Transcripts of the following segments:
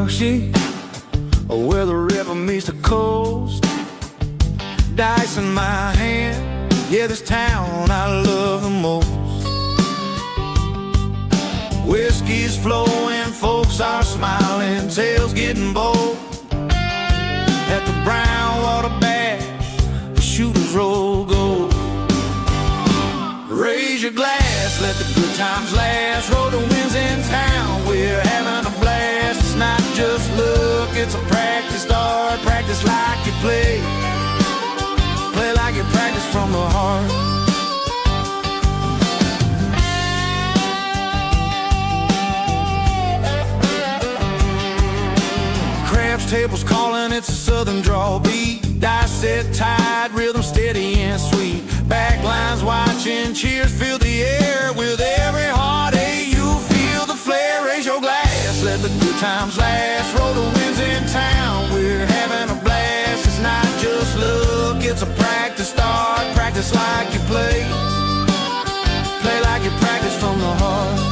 Biloxi, where the river meets the coast. Dice in my hand, yeah, this town I love the most. Whiskey's flowing, folks are smiling, tales getting bold. At the Brown Water Bash, the shooters roll gold. Raise your glass, let the good times last. Roll the winds in town, we're having a blast. It's not just luck, it's a practice start. Practice like you play, play like you practice from the heart. Craps tables calling, it's a southern draw beat. Dice set tight, rhythm steady and sweet. Backlines watching, cheers fill the air. With every heartache you feel the flare. Raise your glass, let the good times last. Roll the winds in town, we're having a blast. It's not just luck, it's a practice start. Practice like you play, play like you practice from the heart.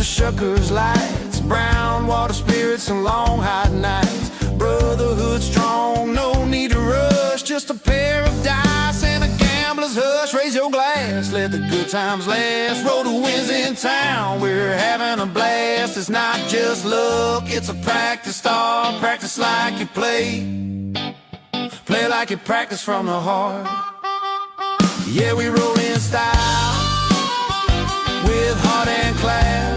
Shuckers lights, brown water spirits and long hot nights. Brotherhood strong, no need to rush. Just a pair of dice and a gambler's hush. Raise your glass, let the good times last. Roll the winds in town, we're having a blast. It's not just luck, it's a practice start. Practice like you play, play like you practice from the heart. Yeah, we roll in style, with heart and class.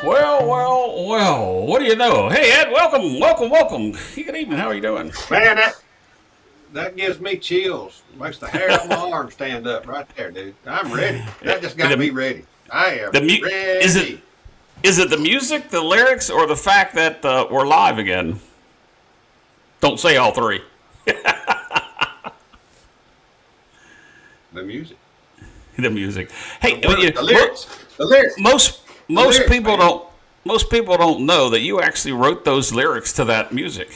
Well, what do you know? Hey, Ed, welcome. Good evening. How are you doing? Man, that gives me chills. Makes the hair on my arm stand up right there, dude. I'm ready. That just got me ready. I am ready. Is it the music, the lyrics, or the fact that we're live again? Don't say all three. The music. The music. Hey, the lyrics. Most people don't know that you actually wrote those lyrics to that music.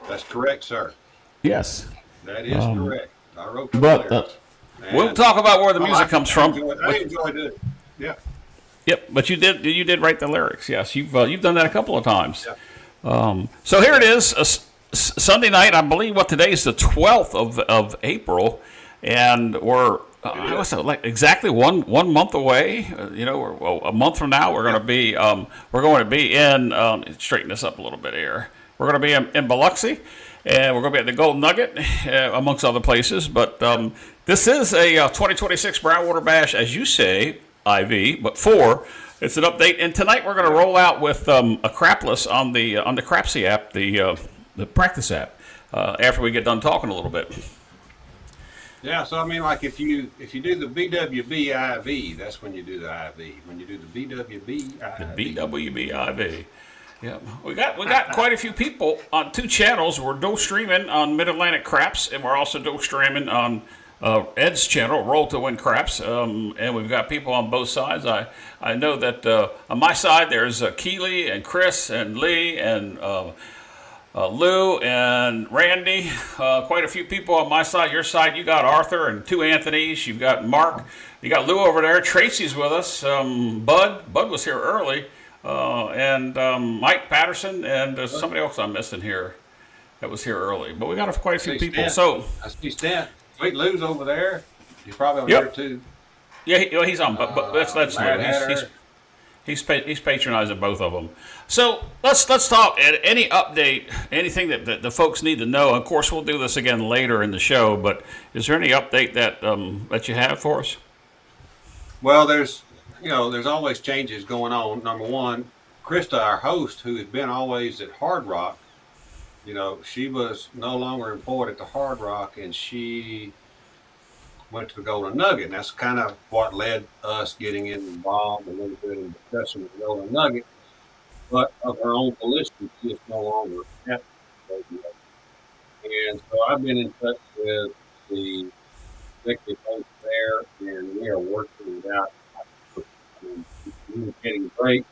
That's correct, sir. Yes. That is correct. I wrote the lyrics. We'll talk about where the music comes from. I enjoyed it. Yeah. Yep, but you did write the lyrics. Yes, you've done that a couple of times. Yeah. So here it is, Sunday night. I believe what today is the 12th of April, and we're like exactly one month away. A month from now we're going to be in. Straighten this up a little bit here. We're going to be in Biloxi, and we're going to be at the Gold Nugget, amongst other places. But this is a 2026 Brownwater Bash, as you say, IV, but 4. It's an update, and tonight we're going to roll out with a CRAPLESS on the CRAPSy app, the practice app. After we get done talking a little bit. Yeah, so I mean, like if you do the BWB IV, that's when you do the IV. When you do the BWB IV. The BWB IV. Yeah, we got quite a few people on 2 channels. We're dual streaming on Mid-Atlantic Craps, and we're also dual streaming on Ed's channel, Roll to Win Craps, and we've got people on both sides. I know that on my side there's Keely and Chris and Lee and Lou and Randy. Quite a few people on my side. Your side, you got Arthur and 2 Anthonys. You've got Mark. You got Lou over there. Tracy's with us. Bud was here early. And Mike Patterson, and there's somebody else I'm missing here that was here early. But we got quite a few people. Stan. So I see Stan. Sweet Lou's over there. He's probably on there too. Yeah, he's on. But that's Lou. He's patronizing both of them. So let's talk. Ed, any update, anything that the folks need to know? Of course, we'll do this again later in the show. But is there any update that you have for us? Well, there's always changes going on. Number one, Krista, our host, who has been always at Hard Rock, you know, she was no longer employed at the Hard Rock, and she went to the Golden Nugget. And that's kind of what led us getting involved a little bit in discussion with the Golden Nugget. But of her own volition, she is no longer at the Golden Nugget. And so I've been in touch with the executive coach there, and we are working it out. Communicating great.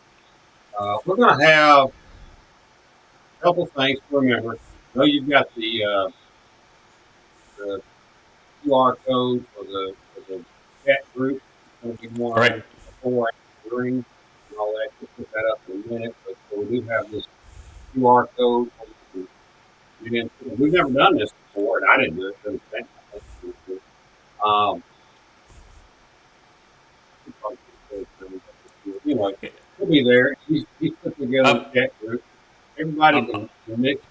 We're going to have a couple things to remember. I know you've got the QR code for the chat group. It's going to be more Right. before and during and all that. We'll put that up in a minute. But so we do have this QR code. We've never done this before, and I didn't do it. Anyway, we'll be there. He's put together a chat group. Everybody can mix.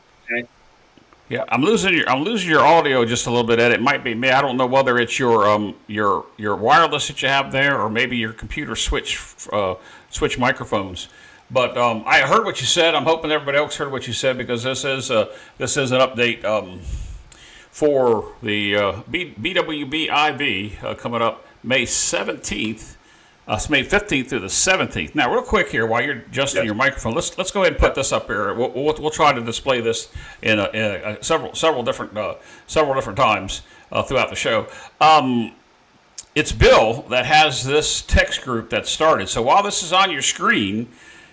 Yeah, I'm losing your audio just a little bit. Ed, it might be me. I don't know whether it's your wireless that you have there, or maybe your computer switch microphones. But I heard what you said. I'm hoping everybody else heard what you said, because this is an update for the BWB IV coming up May 17th. It's May 15th through the 17th. Now, real quick here, while you're adjusting your microphone, let's go ahead and put this up here. We'll try to display this in several different times throughout the show. It's Bill that has this text group that started. So while this is on your screen,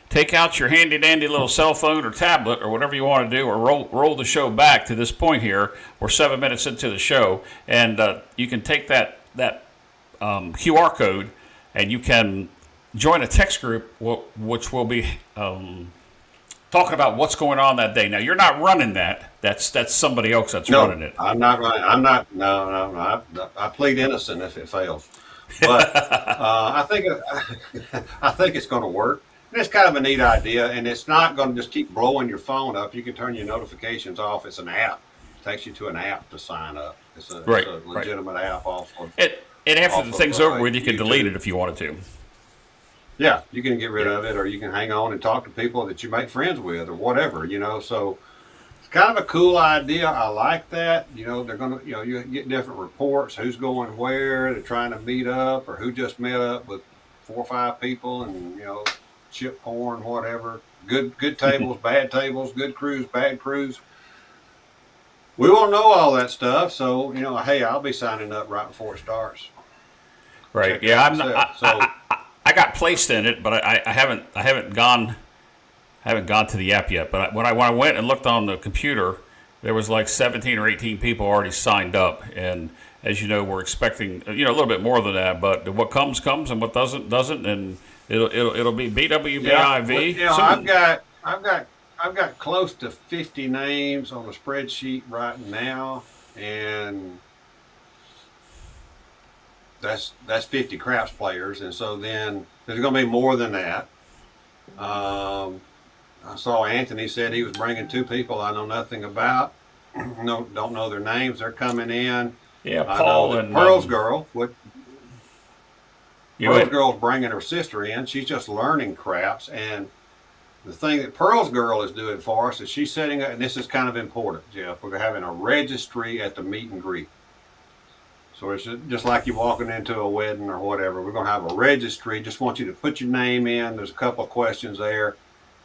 take out your handy dandy little cell phone or tablet or whatever you want to do, or roll the show back to this point here. We're 7 minutes into the show, and you can take that QR code, and you can join a text group which will be talking about what's going on that day. Now, you're not running that. That's somebody else that's running it. I'm not running. I'm not. No. I plead innocent if it fails. But I think it's going to work. And it's kind of a neat idea, and it's not going to just keep blowing your phone up. You can turn your notifications off. It's an app. It takes you to an app to sign up. It's a legitimate app off of And after the thing's over with, you can delete it if you wanted to. Yeah, you can get rid of it, or you can hang on and talk to people that you make friends with, or whatever, So it's kind of a cool idea. I like that. They're going to, you get different reports, who's going where, they're trying to meet up, or who just met up with 4 or 5 people, and, chip porn, whatever. Good tables, bad tables, good crews, bad crews. We won't know all that stuff, so hey, I'll be signing up right before it starts. Right? Yeah, I got placed in it, but I haven't gone to the app yet. But when I went and looked on the computer, there was like 17 or 18 people already signed up, and as you know, we're expecting a little bit more than that. But what comes, and what doesn't, and it'll be BWBIV. Yeah, I've got close to 50 names on the spreadsheet right now, and that's 50 craps players, and so then there's going to be more than that. I saw Anthony said he was bringing 2 people I know nothing about. Don't know their names. They're coming in. Yeah, Paul and Pearl's girl. Pearl's girl's bringing her sister in. She's just learning craps, and the thing that Pearl's girl is doing for us is she's setting up, and this is kind of important, Jeff. We're having a registry at the meet and greet. So it's just like you walking into a wedding or whatever. We're going to have a registry. Just want you to put your name in. There's a couple of questions there.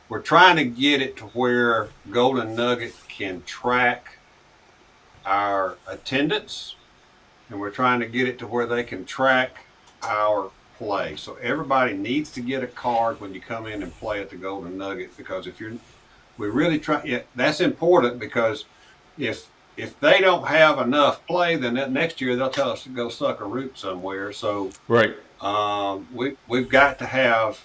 We're trying to get it to where Golden Nugget can track our attendance, and we're trying to get it to where they can track our play. So everybody needs to get a card when you come in and play at the Golden Nugget, because we really try. That's important, because if they don't have enough play, then next year they'll tell us to go suck a root somewhere. So right, we've got to have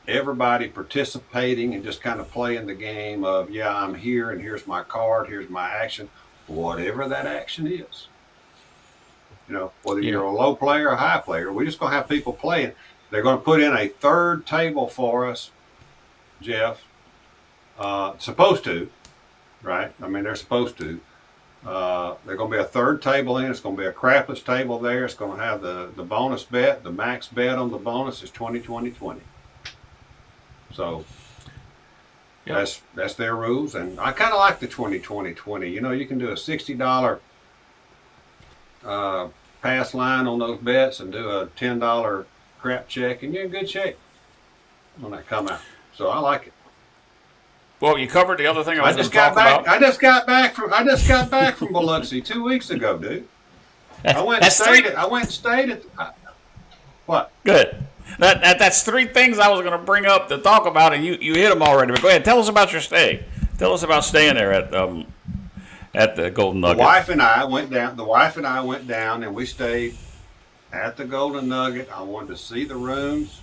everybody participating and just kind of playing the game of, I'm here, and here's my card, here's my action, whatever that action is. Whether you're a low player or a high player, we're just going to have people playing. They're going to put in a third table for us, Jeff. Supposed to, right? I mean, they're supposed to. There's going to be a third table in. It's going to be a crapless table there. It's going to have the bonus bet. The max bet on the bonus is 20, 20, 20. So Yep. That's their rules, and I kind of like the 20-20-20. You know, you can do a $60 pass line on those bets and do a $10 crap check, and you're in good shape when that come out. So I like it. Well, you covered the other thing I was going to talk back. about. I just got back from Biloxi 2 weeks ago, dude. I went and stayed at. What? Good. That's three things I was going to bring up to talk about, and you hit them already. But go ahead, tell us about your stay. Tell us about staying there at the Golden Nugget. The wife and I went down, and we stayed at the Golden Nugget. I wanted to see the rooms.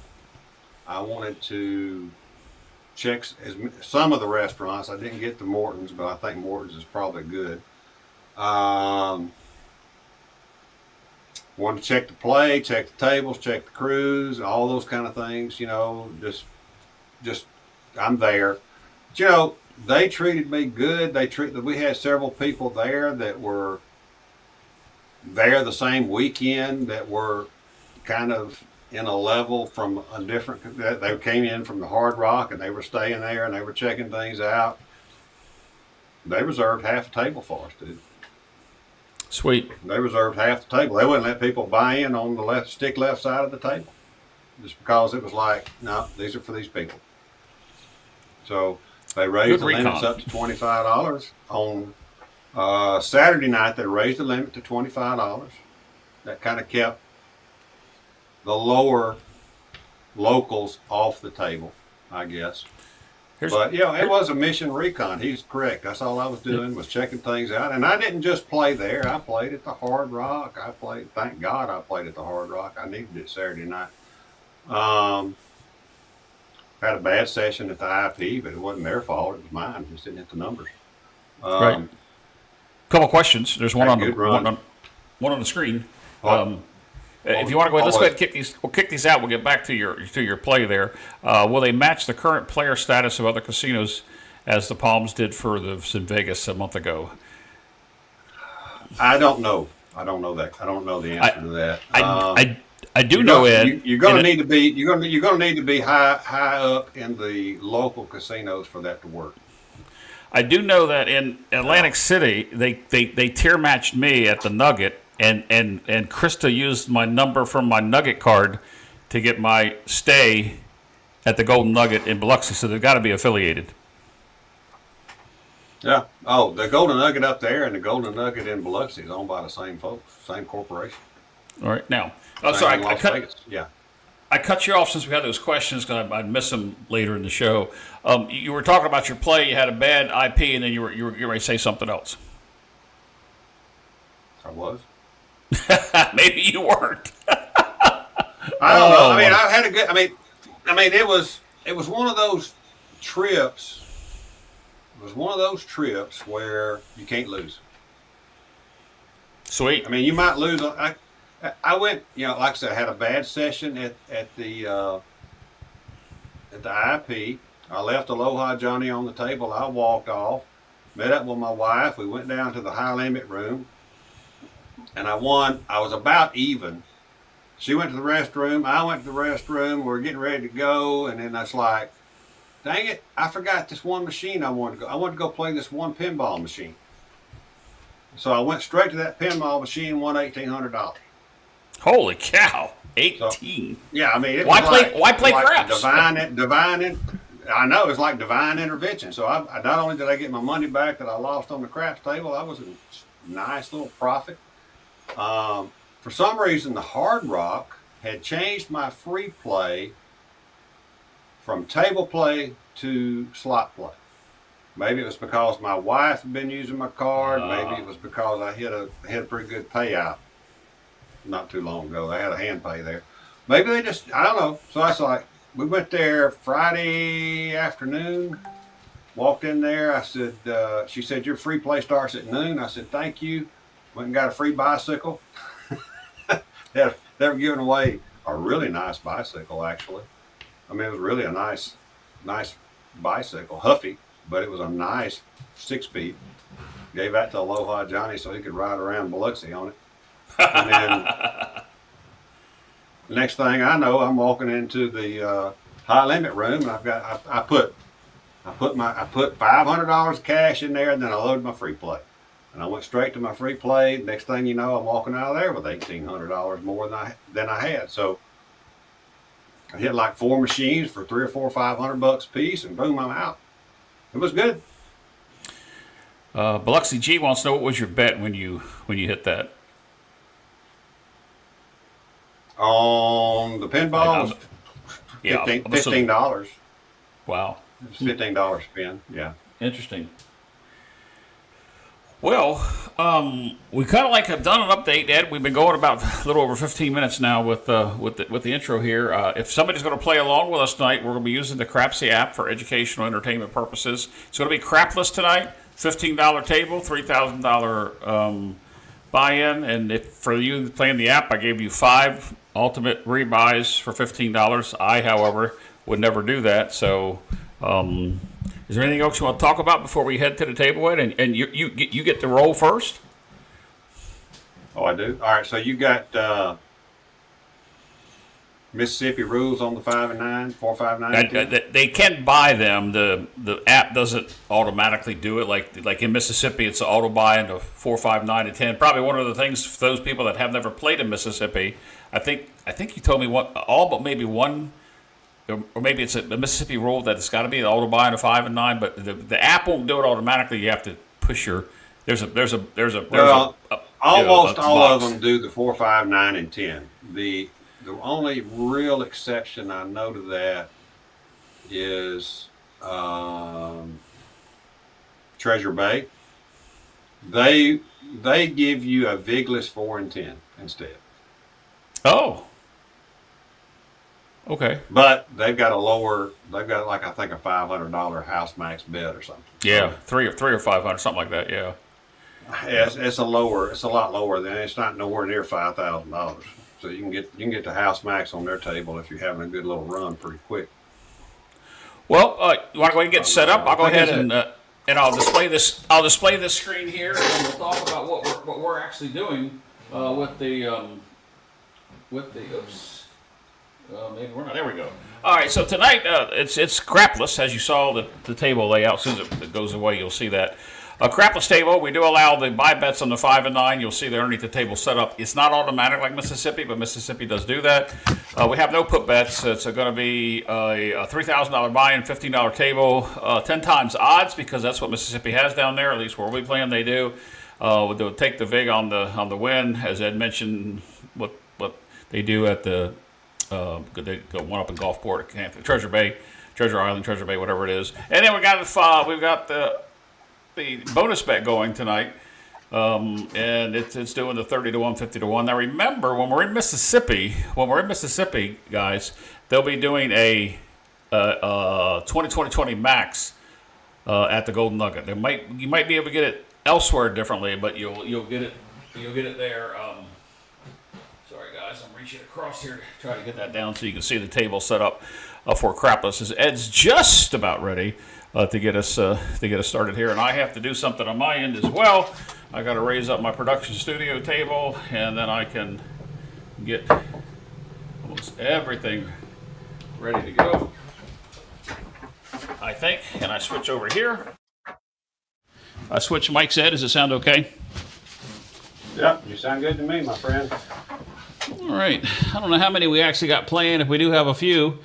I wanted to check some of the restaurants. I didn't get to Morton's, but I think Morton's is probably good. Wanted to check the play, check the tables, check the crews, all those kind of things. You know, just I'm there. But, you know, they treated me good. We had several people there that were there the same weekend that were kind of in a level from a different. They came in from the Hard Rock and they were staying there and they were checking things out. They reserved half the table for us, dude. Sweet. They reserved half the table. They wouldn't let people buy in on the left side of the table, just because it was like, no, these are for these people. So they raised the limits up to $25 on Saturday night. They raised the limit to $25. That kind of kept the lower locals off the table, I guess. But you know, it was a mission recon. He's correct. That's all I was doing was checking things out. And I didn't just play there. I played at the Hard Rock. Thank God I played at the Hard Rock. I needed it Saturday night. Had a bad session at the IP, but it wasn't their fault. It was mine. Just didn't hit the numbers. Right. Couple questions. There's one on the screen. If you want to go ahead, let's go ahead and kick these. We'll kick these out. We'll get back to your play there. Will they match the current player status of other casinos, as the Palms did for the in Vegas a month ago? I don't know that. I don't know the answer to that. I do know, Ed. You're going to need to be high up in the local casinos for that to work. I do know that in Atlantic City, they tier matched me at the Nugget. And Krista used my number from my Nugget card to get my stay at the Golden Nugget in Biloxi, so they've got to be affiliated. Yeah. Oh, the Golden Nugget up there and the Golden Nugget in Biloxi is owned by the same folks, same corporation. All right. Now, sorry, I cut you off since we had those questions because I'd miss them later in the show. You were talking about your play. You had a bad IP, and then you were ready to say something else. I was. Maybe you weren't. I don't know. I mean, I had a good. I mean, it was one of those trips. It was one of those trips where you can't lose. Sweet. I mean, you might lose. I went. You know, like I said, I had a bad session at the IP. I left Aloha Johnny on the table. I walked off, met up with my wife. We went down to the high limit room. And I won. I was about even. She went to the restroom. I went to the restroom. We were getting ready to go. And then I was like, dang it, I forgot this one machine I wanted to go. I wanted to go play this one pinball machine. So I went straight to that pinball machine, won $1,800. Holy cow. 18. So, yeah, I mean, why play craps? Divine. I know, it's like divine intervention. So I not only did I get my money back that I lost on the craps table, I was a nice little profit. For some reason, the Hard Rock had changed my free play from table play to slot play. Maybe it was because my wife had been using my card. Maybe it was because I hit a pretty good payout not too long ago. They had a hand pay there. Maybe they just, I don't know. So I was like, we went there Friday afternoon, walked in there. I said, she said, your free play starts at noon. I said, thank you. Went and got a free bicycle. They were giving away a really nice bicycle, actually. I mean, it was really a nice bicycle, huffy, but it was a nice 6-speed. Gave that to Aloha Johnny so he could ride around Biloxi on it. And then the next thing I know, I'm walking into the high limit room, and I I put $500 cash in there, and then I loaded my free play. And I went straight to my free play. Next thing you know, I'm walking out of there with $1,800 more than I had. So I hit like 4 machines for $300 or $400 or $500 a piece, and boom, I'm out. It was good. Biloxi G wants to know what was your bet when you hit that? On the pinball, $15. Wow. It's $15 spin. Yeah. Interesting. Well, we kind of like have done an update, Ed. We've been going about a little over 15 minutes now with the intro here. If somebody's going to play along with us tonight, we're going to be using the CRAPLESS app for educational entertainment purposes. It's going to be CRAPLESS tonight. $15 table, $3,000 buy-in, and if for you playing the app, I gave you 5 ultimate rebuys for $15. I, however, would never do that. So, is there anything else you want to talk about before we head to the table, Ed? And you get to roll first. Oh, I do. All right. So you got Mississippi rules on the 5 and 9, 4, 5, 9. They can buy them. The app doesn't automatically do it. Like in Mississippi, it's an auto buy into 4, 5, 9, and 10. Probably one of the things for those people that have never played in Mississippi. I think you told me all but maybe one, or maybe it's a Mississippi rule that it's got to be an auto buy into 5 and 9. But the app won't do it automatically. You have to push your. Almost all of them do the 4, 5, 9, and 10. The only real exception I know to that is Treasure Bay. They give you a Vigless 4 and 10 instead. Oh. Okay. But they've got like I think a $500 house max bet or something. Yeah, three or 500, something like that. Yeah. It's a lot lower than it's not nowhere near $5,000. So you can get the house max on their table if you're having a good little run pretty quick. Well, you want to go ahead and get set up? I'll go ahead and I'll display this. I'll display this screen here, and then we'll talk about what we're actually doing with the oops. Maybe we're not. There we go. All right. So tonight it's CRAPLESS, as you saw the table layout. As soon as it goes away, you'll see that. A CRAPLESS table, we do allow the buy bets on the 5 and 9. You'll see there underneath the table set up. It's not automatic like Mississippi, but Mississippi does do that. We have no put bets. It's going to be a $3,000 buy-in, $15 table, 10 times odds because that's what Mississippi has down there. At least where we play them, they do. They'll take the vig on the win, as Ed mentioned. What they do at the they go one up in Gulfport, Treasure Bay, Treasure Island, Treasure Bay, whatever it is. And then we've got the bonus bet going tonight, and it's doing the 30 to 1, 50 to 1. Now remember, when we're in Mississippi, guys, they'll be doing a 20 max at the Golden Nugget. You might be able to get it elsewhere differently, but you'll get it there. Sorry guys, I'm reaching across here to try to get that down so you can see the table set up for CRAPLESS. As Ed's just about ready to get us started here, and I have to do something on my end as well. I got to raise up my production studio table, and then I can get almost everything ready to go, I think. And I switch over here. I switch mics. Ed, does it sound okay? Yeah, you sound good to me, my friend. All right. I don't know how many we actually got playing. If we do have a few,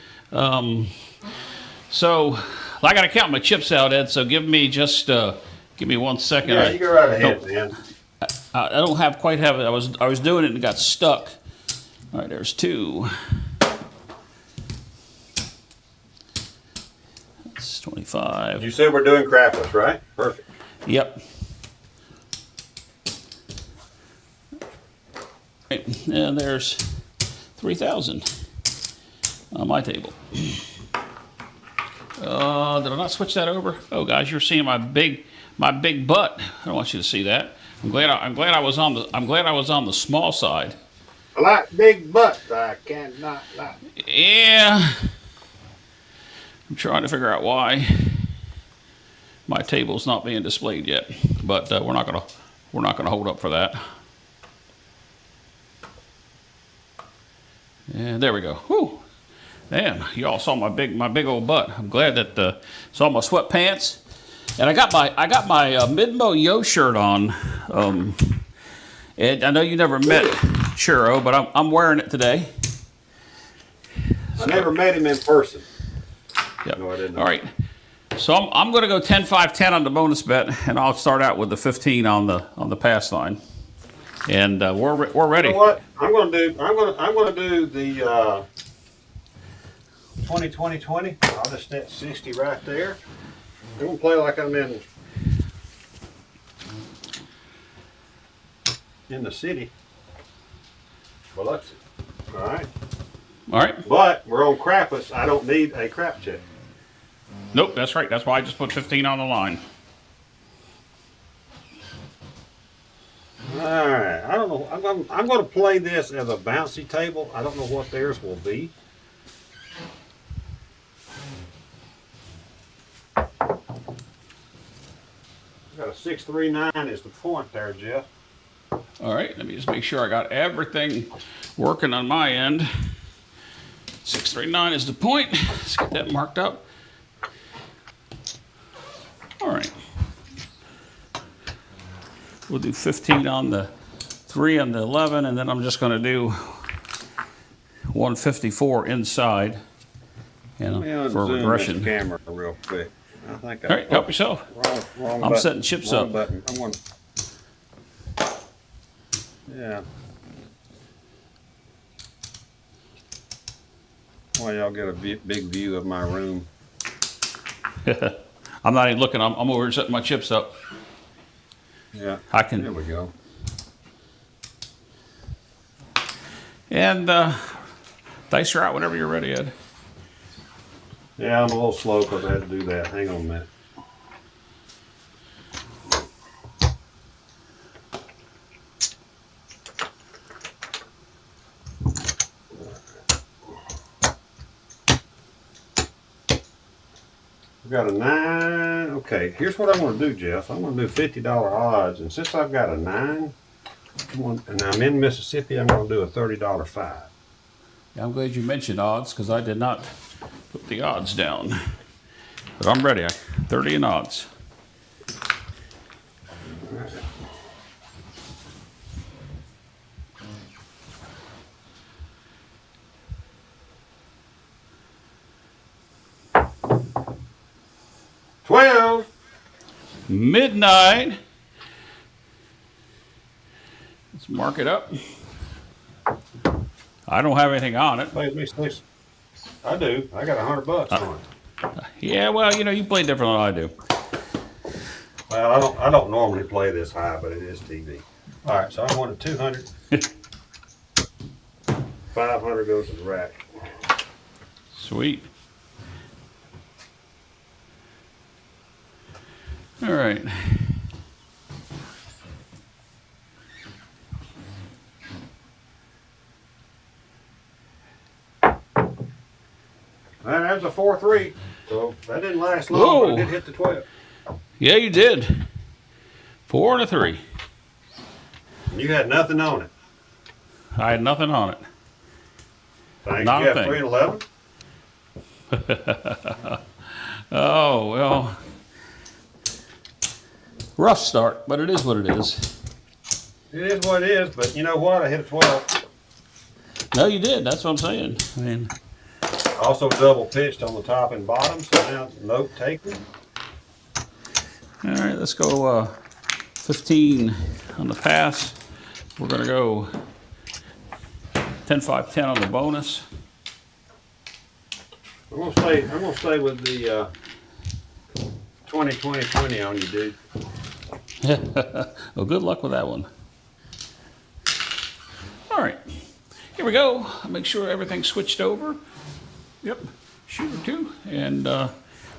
so. I got to count my chips out, Ed, so give me 1 second. Yeah, you go right ahead, man. I don't quite have it. I was doing it and it got stuck. All right, there's 2. That's 25. You said we're doing CRAPLESS, right? Perfect. Yep. Right, and there's 3,000 on my table. Did I not switch that over? Oh, guys, you're seeing my big butt. I don't want you to see that. I'm glad I was on the small side. I like big butts. I cannot lie. Yeah. I'm trying to figure out why my table's not being displayed yet, but we're not gonna hold up for that. And there we go. Whew. Man, you all saw my big old butt. I'm glad that saw my sweatpants, and I got my Venmo Yo shirt on. And I know you never met Churro, but I'm wearing it today. I never met him in person. Yep. No, I didn't. All right. So I'm going to go 10, 5, 10 on the bonus bet, and I'll start out with the 15 on the pass line. And we're ready. You know what? I'm going to do the 20. I'll just set 60 right there. I'm going to play like I'm in the city. Biloxi. All right. All right. But we're on CRAPLESS. I don't need a crap check. Nope, that's right. That's why I just put 15 on the line. All right. I don't know. I'm going to play this as a bouncy table. I don't know what theirs will be. Got a 639 is the point there, Jeff. All right. Let me just make sure I got everything working on my end. 639 is the point. Let's get that marked up. All right. We'll do 15 on the 3 and the 11, and then I'm just going to do 154 inside, for regression. This camera real quick. I think All right, help yourself. Wrong I'm button. setting chips Wrong up. Button. Yeah. Well, y'all get a big view of my room. I'm not even looking. I'm over here setting my chips up. Yeah. I can. There we go. And dice are out whenever you're ready, Ed. Yeah, I'm a little slow because I had to do that. Hang on a minute. We've got a 9. Okay, here's what I'm going to do, Jeff. I'm going to do $50 odds, and since I've got a 9, and I'm in Mississippi, I'm going to do a $30 5. Yeah, I'm glad you mentioned odds because I did not put the odds down. But I'm ready. 30 in odds. Midnight. Let's mark it up. I don't have anything on it. Wait, I do. I got $100 on it. Yeah, well, you play different than I do. Well, I don't normally play this high, but it is TV. All right, so I wanted 200. 500 goes to the rack. Sweet. All right. That's a 4-3, so that didn't last long, but it did hit the 12. Yeah, you did. 4 and a 3. You had nothing on it. I had nothing on it. Thanks. Not You a have thing. 3 and 11? Oh, well. Rough start, but it is what it is. It is what it is, but you know what? I hit a 12. No, you did. That's what I'm saying. I mean, Also double pitched on the top and bottom, so now it's note taken. all right, let's go 15 on the pass. We're going to go 10, 5, 10 on the bonus. I'm gonna stay with the 20 on you, dude. Well, good luck with that one. All right, here we go. I'll make sure everything's switched over. Yep, shooter 2 and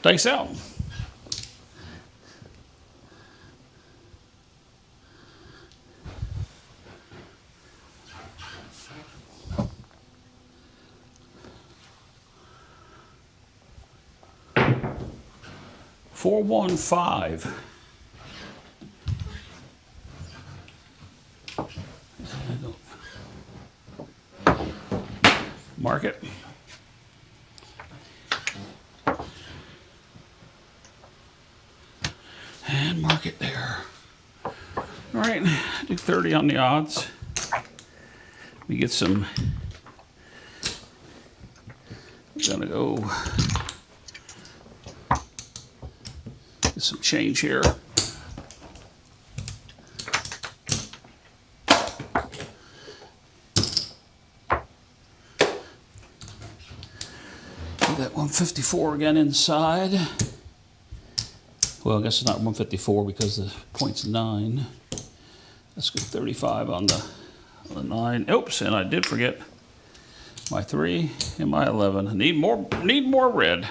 dice out. Four, 1, 5. Mark it. 230 on the odds. We get some. We're gonna go get some change here. That 154 again inside. Well, I guess it's not 154 because the point's 9. Let's go 35 on the 9. Oops, and I did forget my 3 and my 11. Need more red.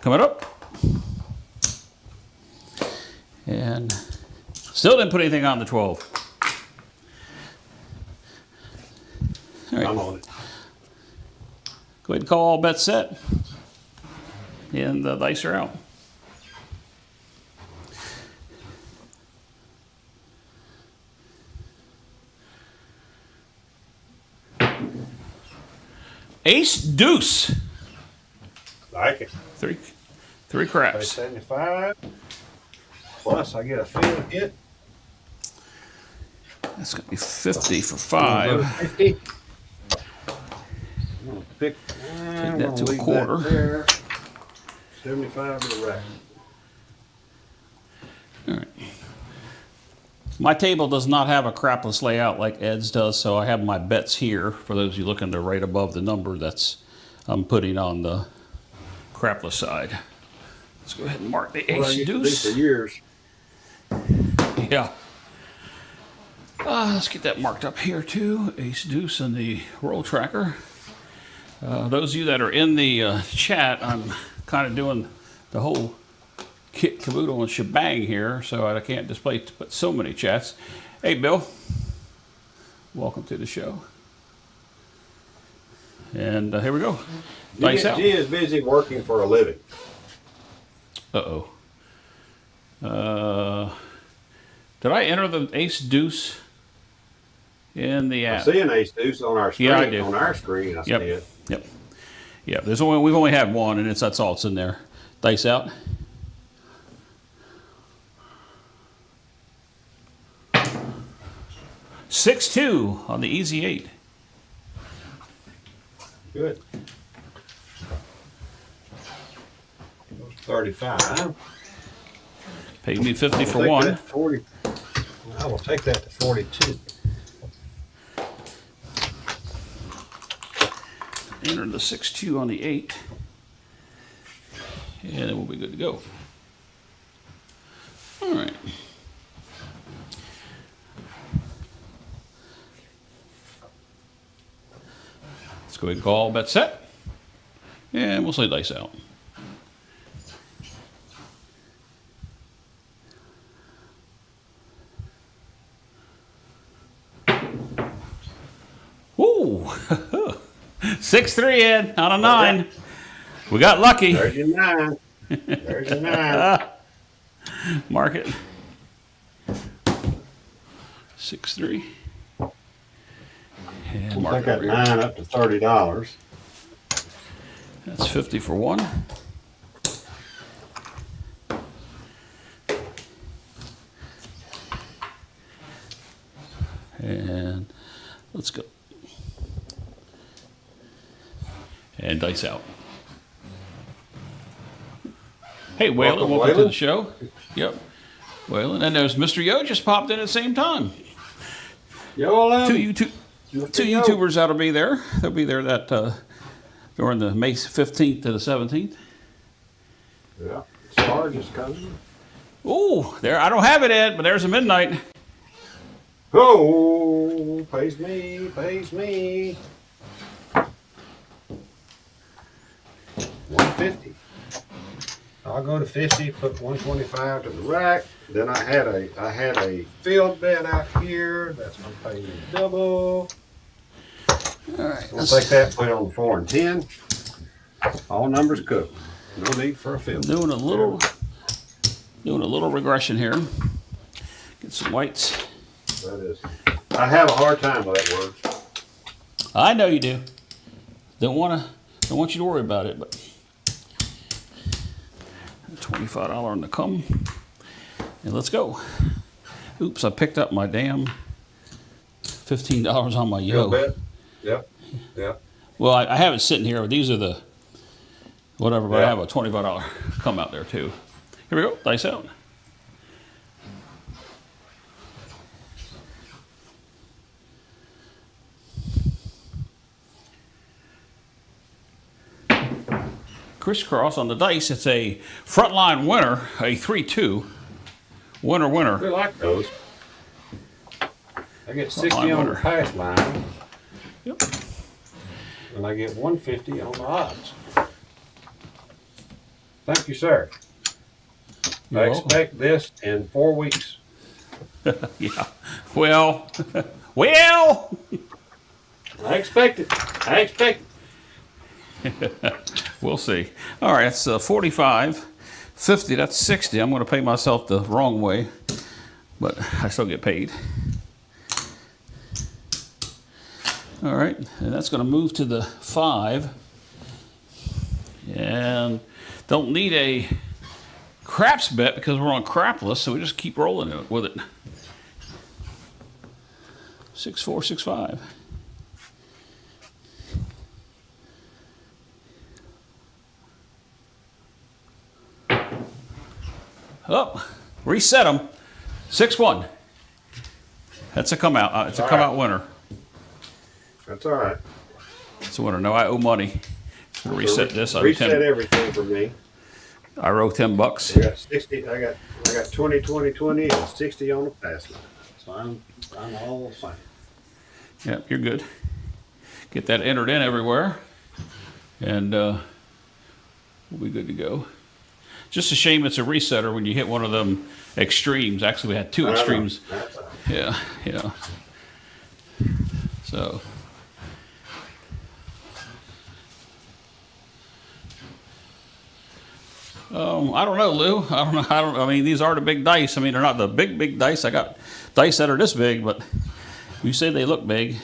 Coming up. And still didn't put anything on the 12. All right. I'm on it. Go ahead and call all bets set. And the dice are out. Ace deuce. Like it. Three craps. 75. Plus, I get a field hit. That's gonna be 50 for 5. 50. I'm gonna pick. Take that to a quarter. There. 75 to the rack. All right. My table does not have a crapless layout like Ed's does, so I have my bets here. For those of you looking to right above the number that's I'm putting on the crapless side. Let's go ahead and mark the ace deuce. For years. Yeah. Let's get that marked up here too. Ace deuce in the roll tracker. Those of you that are in the chat, I'm kind of doing the whole kit caboodle and shebang here, so I can't display but so many chats. Hey, Bill. Welcome to the show. And here we go. Dice out. G is busy working for a living. Uh-oh. Did I enter the ace deuce in the app? I see an ace deuce on our screen. Yeah, I do. On our screen, I see it. Yep. Yeah, we've only had one, and that's all that's in there. Dice out. $6-2 on the easy 8. Good. 35. Paid me 50 for Take one. that 40. I will take that to 42. Enter the 6-2 on the 8. And then we'll be good to go. All right. Let's go ahead and call bet set. And we'll say dice out. Ooh. 6-3, Ed, on a 9. Okay. We got lucky. There's your 9. There's your 9. Mark it. 6-3. And We'll mark take it that over here. 9 up to $30. That's 50 for one. And let's go. And dice out. Hey, Waylon, welcome to the show. Yep. Waylon. And there's Mr. Yo just popped in at the same time. Yo, Two YouTubers that'll be there. They'll be there during the May 15th to the 17th. Yeah. Sarge is coming. Ooh, there. I don't have it, Ed, but there's a midnight. Oh, pays me. 150. I'll go to 50, put 125 to the rack. Then I had a field bet out here. That's gonna pay me double. All right. We'll take that, put it on 4 and 10. All numbers cooked. No need for a field. Doing a little regression here. Get some whites. That is. I have a hard time with that word. I know you do. Don't want you to worry about it, but $25 on the come. And let's go. Oops, I picked up my damn $15 on my Little yo. bit. Yep. Yep. Well, I have it sitting here. These are the whatever, but I Yeah. have a $25 come out there too. Here we go. Dice out. Crisscross on the dice. It's a frontline winner, a 3-2. Winner, We winner. like those. I get 60 Frontline on the winner. pass line, Yep. and I get 150 on the odds. Thank you, sir. You're I welcome. expect this in 4 weeks. Yeah. Well, well. I expect it. I expect it. We'll see. All right, that's 45. 50, that's 60. I'm going to pay myself the wrong way, but I still get paid. All right, and that's going to move to the 5. And don't need a craps bet because we're on crapless, so we just keep rolling it with it. 6, 4, 6, 5. Oh, reset them. 6-1. That's a come out. It's a come out winner. That's all right. It's a winner. No, I owe money. I'm gonna reset this. I owe Reset 10. everything for me. I owe $10. I got 60. I got 20, 20, 20, and 60 on the pass line. So I'm all fine. Yep, you're good. Get that entered in everywhere, and we'll be good to go. Just a shame it's a resetter when you hit one of them extremes. Actually, we had 2 extremes. That's all right. Yeah, yeah. So. I don't know, Lou. I mean, these are the big dice. I mean, they're not the big dice. I got dice that are this big, but you say they look big.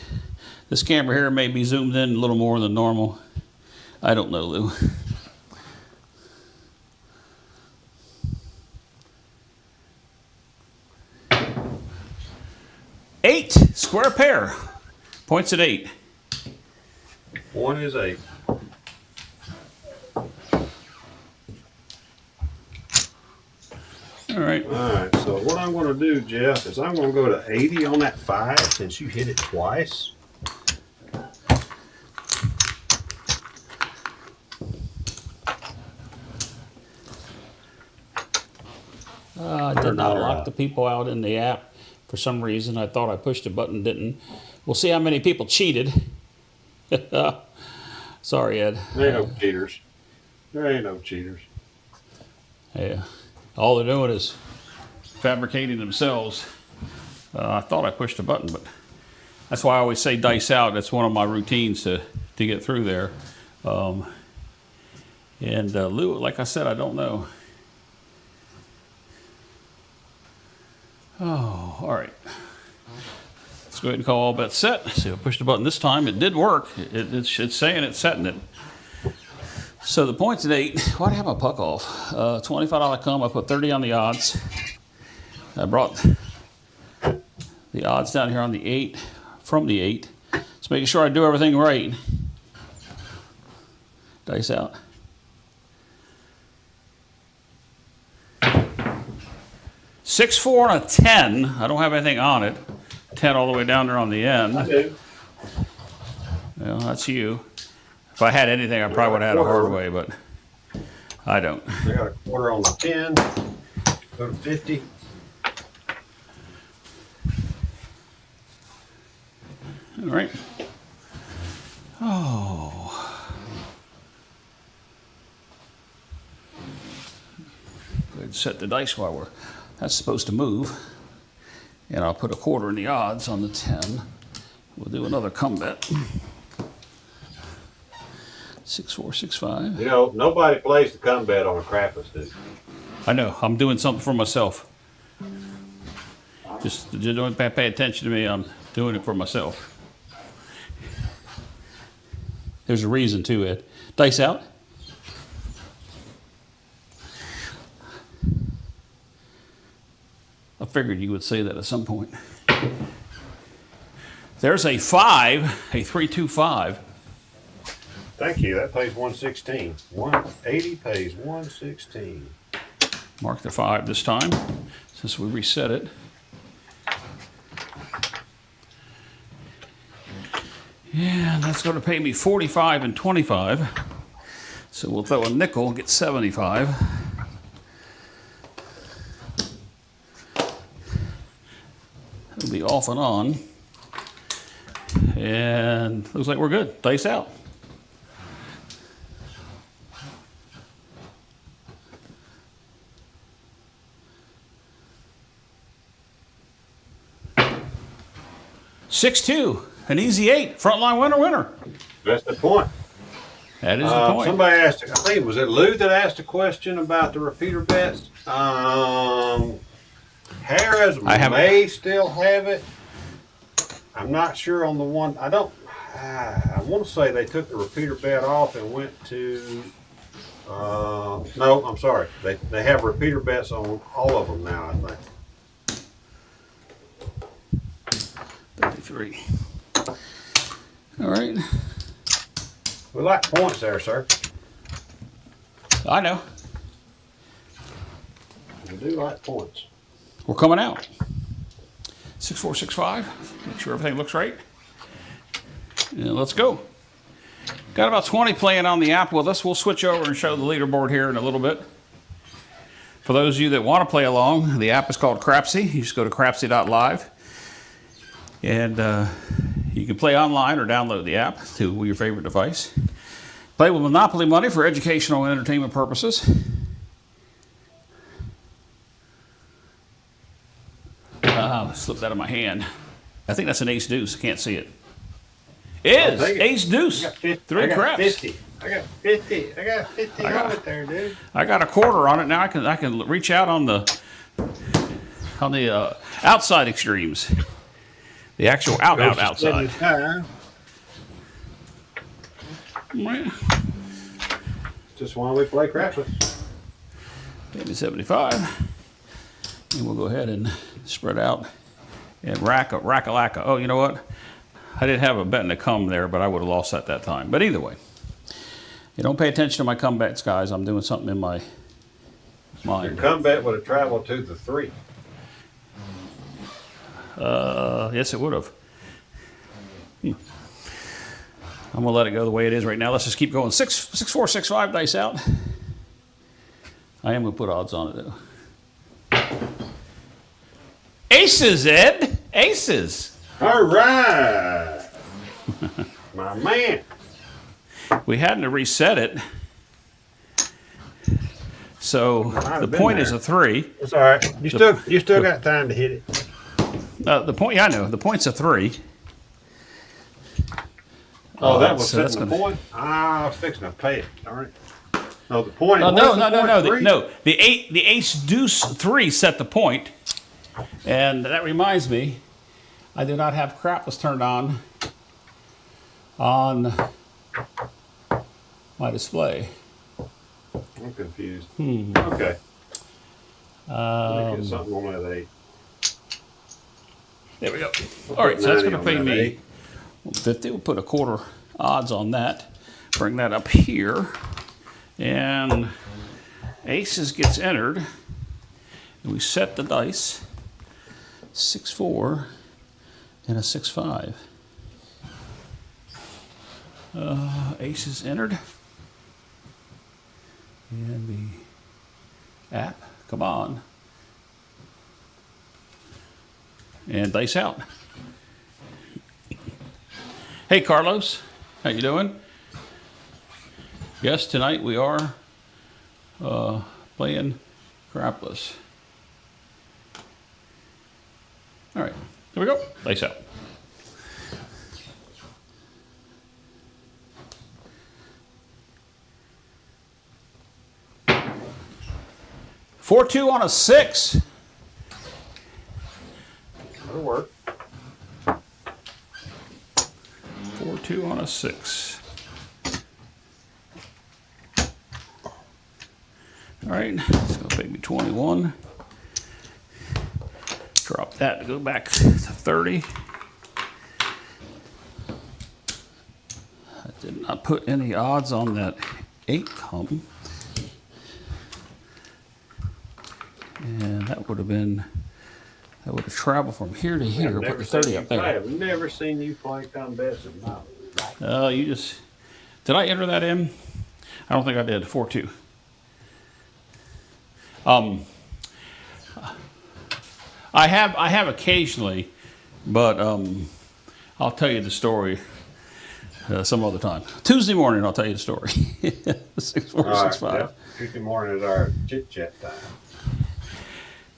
This camera here may be zoomed in a little more than normal. I don't know, Lou. Eight, square pair. Points at 8. 1 is 8. All right. All right, so what I'm going to do, Jeff, is I'm going to go to 80 on that 5 since you hit it twice. I did not lock the people out in the app for some reason. I thought I pushed a button, didn't. We'll see how many people cheated. Sorry, Ed. There ain't no cheaters. There ain't no cheaters. Yeah. All they're doing is fabricating themselves. I thought I pushed a button, but that's why I always say dice out. That's one of my routines to get through there. Lou, like I said, I don't know. Oh, all right. Let's go ahead and call all bets set. See if I pushed the button this time. It did work. It's saying it's setting it. So the points at 8. Why'd I have my puck off? $25 come. I put 30 on the odds. I brought the odds down here on the 8, from the 8. Just making sure I do everything right. Dice out. Six, 4, and a 10. I don't have anything on it. 10 all the way down there on the end. I do. Well, that's you. If I had anything, I probably would have had a hard way, but I don't. I got a quarter on the 10. Go to 50. All right. Oh. Go ahead and set the dice while we're. That's supposed to move. And I'll put a quarter in the odds on the 10. We'll do another come bet. 6, 4, 6, 5. You know, nobody plays the come bet on a crapless, dude. I know. I'm doing something for myself. Just don't pay attention to me. I'm doing it for myself. There's a reason to it. Dice out. I figured you would say that at some point. There's a 5, a 3-2-5. Thank you. That pays 116. 180 pays 116. Mark the 5 this time, since we reset it. Yeah, that's going to pay me 45 and 25. So we'll throw a nickel and get 75. It'll be off and on. And looks like we're good. Dice out. $6-2, an easy 8, frontline winner. That's the point. That is the point. Somebody asked, I think, was it Lou that asked a question about the repeater bets? Harris may still have it. I'm not sure on the one. I want to say they took the repeater bet off and went to, no, I'm sorry. They have repeater bets on all of them now, I think. 33. All right. We like points there, sir. I know. We do like points. We're coming out. 6-4-6-5. Make sure everything looks right. And let's go. Got about 20 playing on the app with us. We'll switch over and show the leaderboard here in a little bit. For those of you that want to play along, the app is called Crapsy. You just go to crapsy.live. And you can play online or download the app to your favorite device. Play with Monopoly money for educational and entertainment purposes. Slipped out of my hand. I think that's an ace deuce. I can't see it. It is ace deuce. 3 craps. 50. I got 50. I got 50 on it there, dude. I got a quarter on it now. I can reach out on the outside extremes. The actual outside. Just why we play CRAPLESS. Maybe 75. And we'll go ahead and spread out and rack-a-lacka. Oh, you know what? I didn't have a betting to come there, but I would have lost at that time. But either way, you don't pay attention to my comebacks, guys. I'm doing something in my mind. Your comeback would have traveled to the 3. Yes, it would have. I'm gonna let it go the way it is right now. Let's just keep going. 6-4-6-5 dice out. I am gonna put odds on it though. Aces, Ed. Aces. All right. My man. We had to reset it. So the point is a 3. It's all right. You still got time to hit it. The point, yeah, I know. The point's a 3. Oh, that was so the point? I was fixing to pay it. All right. No, the point. No. The ace deuce 3 set the point. And that reminds me, I do not have CRAPLESS turned on my display. I'm confused. Okay. Get something on that 8. There we go. All right, so that's going to pay me 50. We'll put a quarter odds on that. Bring that up here. And aces gets entered. And we set the dice. 6-4 and a 6-5. Aces entered. And the app, come on. And dice out. Hey, Carlos, how you doing? Yes, tonight we are playing CRAPLESS. All right, there we go. Dice out. $4-2 on a 6. That'll work. 4-2 on a 6. All right, it's going to pay me 21. Drop that to go back to 30. Did not put any odds on that 8 come. And that would have been, that would have traveled from here to here, put the 30 up there. I have never seen you play combats in my life. You just, did I enter that in? I don't think I did, 4-2. I have occasionally, but I'll tell you the story some other time. Tuesday morning, I'll tell you the story. 6, 4, 6, 5. Yep. Tuesday morning is our chit chat time.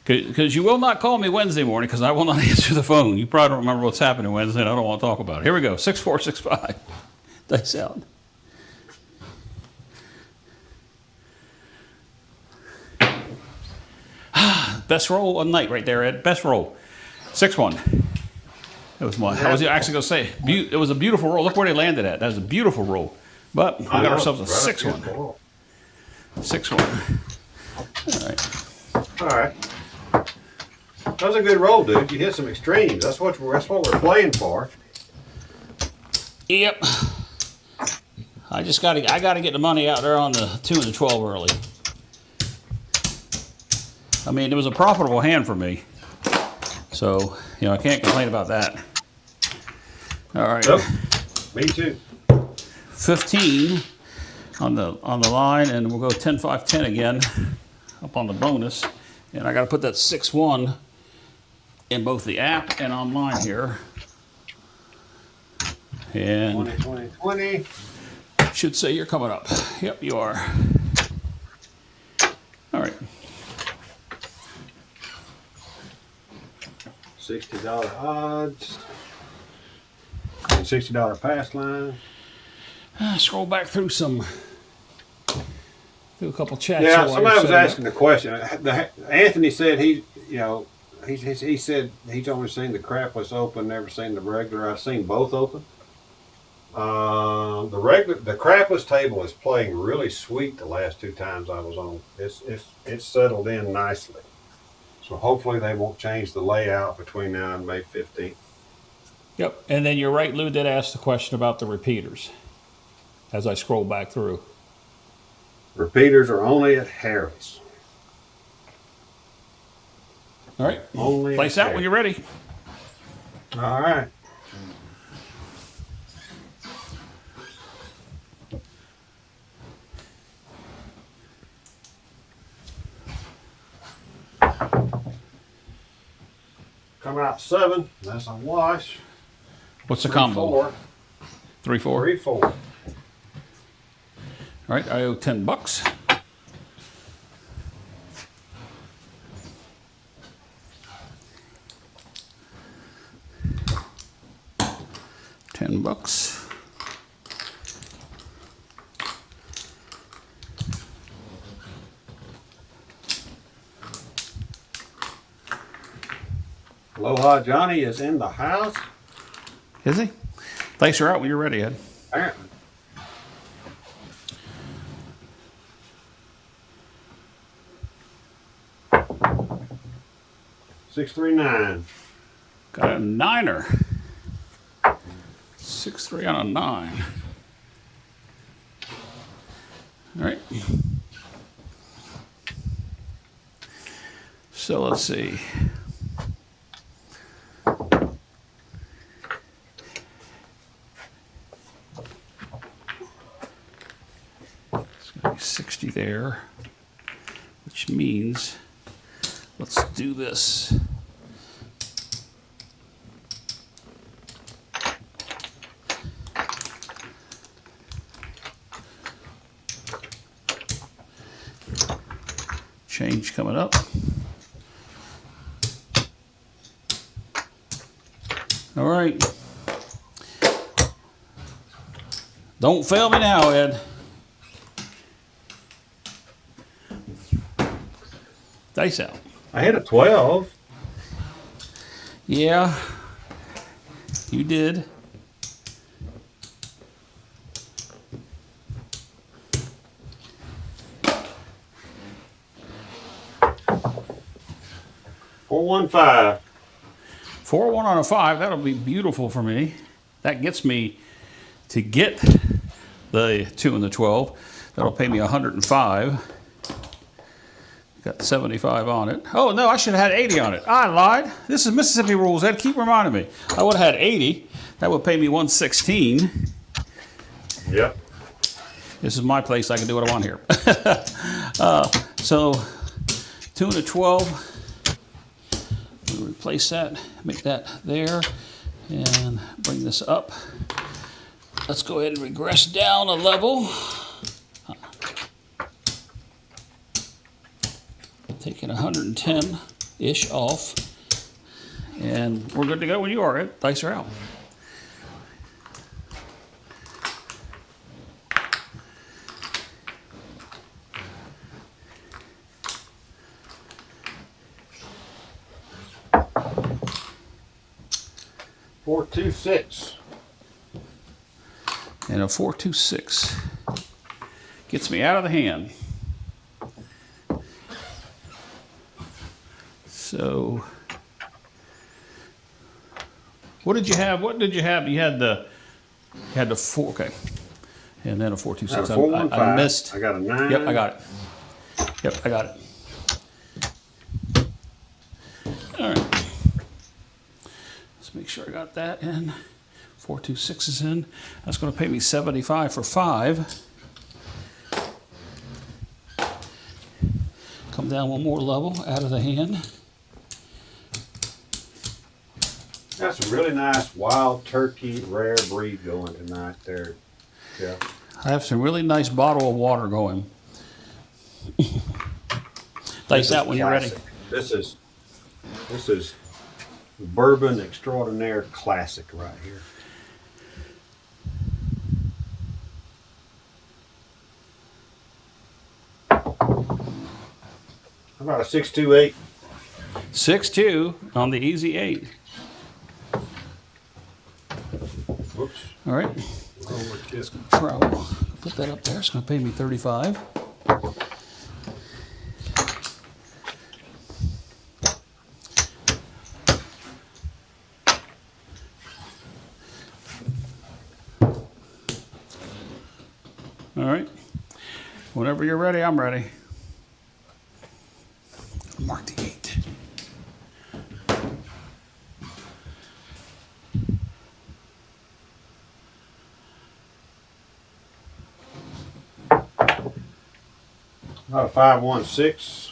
Because you will not call me Wednesday morning because I will not answer the phone. You probably don't remember what's happening Wednesday, and I don't want to talk about it. Here we go. 6, 4, 6, 5. Dice out. Best roll of the night right there, Ed. Best roll. 6-1. That was my. I was actually going to say it was a beautiful roll. Look where they landed at. That was a beautiful roll. But we got ourselves a 6-1. 6-1. All right. That was a good roll, dude. You hit some extremes. That's what we're playing for. Yep. I gotta get the money out there on the 2 and the 12 early. I mean, it was a profitable hand for me, so I can't complain about that. All right. Nope. Me too. 15 on the line, and we'll go 10, 5, 10 again up on the bonus, and I got to put that 6-1 in both the app and online here. And 20, 20, 20. Should say you're coming up. Yep, you are. All right. $60 odds. And $60 pass line. Scroll back through a couple chats. Yeah, somebody was asking the question. Anthony said he said he's only seen the crapless open, never seen the regular. I've seen both open. The crapless table is playing really sweet the last 2 times I was on. It's settled in nicely. So hopefully they won't change the layout between now and May 15th. Yep, and then you're right, Lou did ask the question about the repeaters as I scroll back through. Repeaters are only at Harris. All right, Only place out when you're ready. All right. Coming out 7. That's a wash. What's the combo? 3, 4. 3, 4. All right, I owe $10. $10. Aloha Johnny is in the house. Is he? Thanks, you're out when you're ready, Ed. Apparently. $639. Got a 9er. 6-3 on a 9. All right. So let's see. It's going to be 60 there, which means let's do this. Change coming up. All right. Don't fail me now, Ed. Dice out. I hit a 12. Yeah, you did. $415. 4-1 on a 5. That'll be beautiful for me. That gets me to get the 2 and the 12. That'll pay me 105. Got 75 on it. Oh no, I should have had 80 on it. I lied. This is Mississippi rules, Ed. Keep reminding me. I would have had 80. That would pay me 116. Yep. This is my place. I can do what I want here. So 2 and a 12. We'll replace that. Make that there, and bring this up. Let's go ahead and regress down a level. Taking 110-ish off, and we're good to go when you are. Ed. Dice are out. Four, 2, 6. And a 4, 2, 6 gets me out of the hand. So, what did you have? What did you have? You had the 4, okay, and then a 4, 2, 6. I missed. I got a 9. Yep, I got it. Yep, I got it. All right. Let's make sure I got that in. 4, 2, 6 is in. That's going to pay me 75 for 5. Come down one more level out of the hand. Got some really nice wild turkey rare breed going tonight there, Jeff. I have some really nice bottle of water going. Dice out when you're ready. This is bourbon extraordinaire classic right here. How about a 6, 2, 8? 6-2 on the easy 8. Whoops. All right. Oh, Travel. Put that up there. It's going to pay me 35. All right. Whenever you're ready, I'm ready. Mark the 8. About a 5, 1, 6.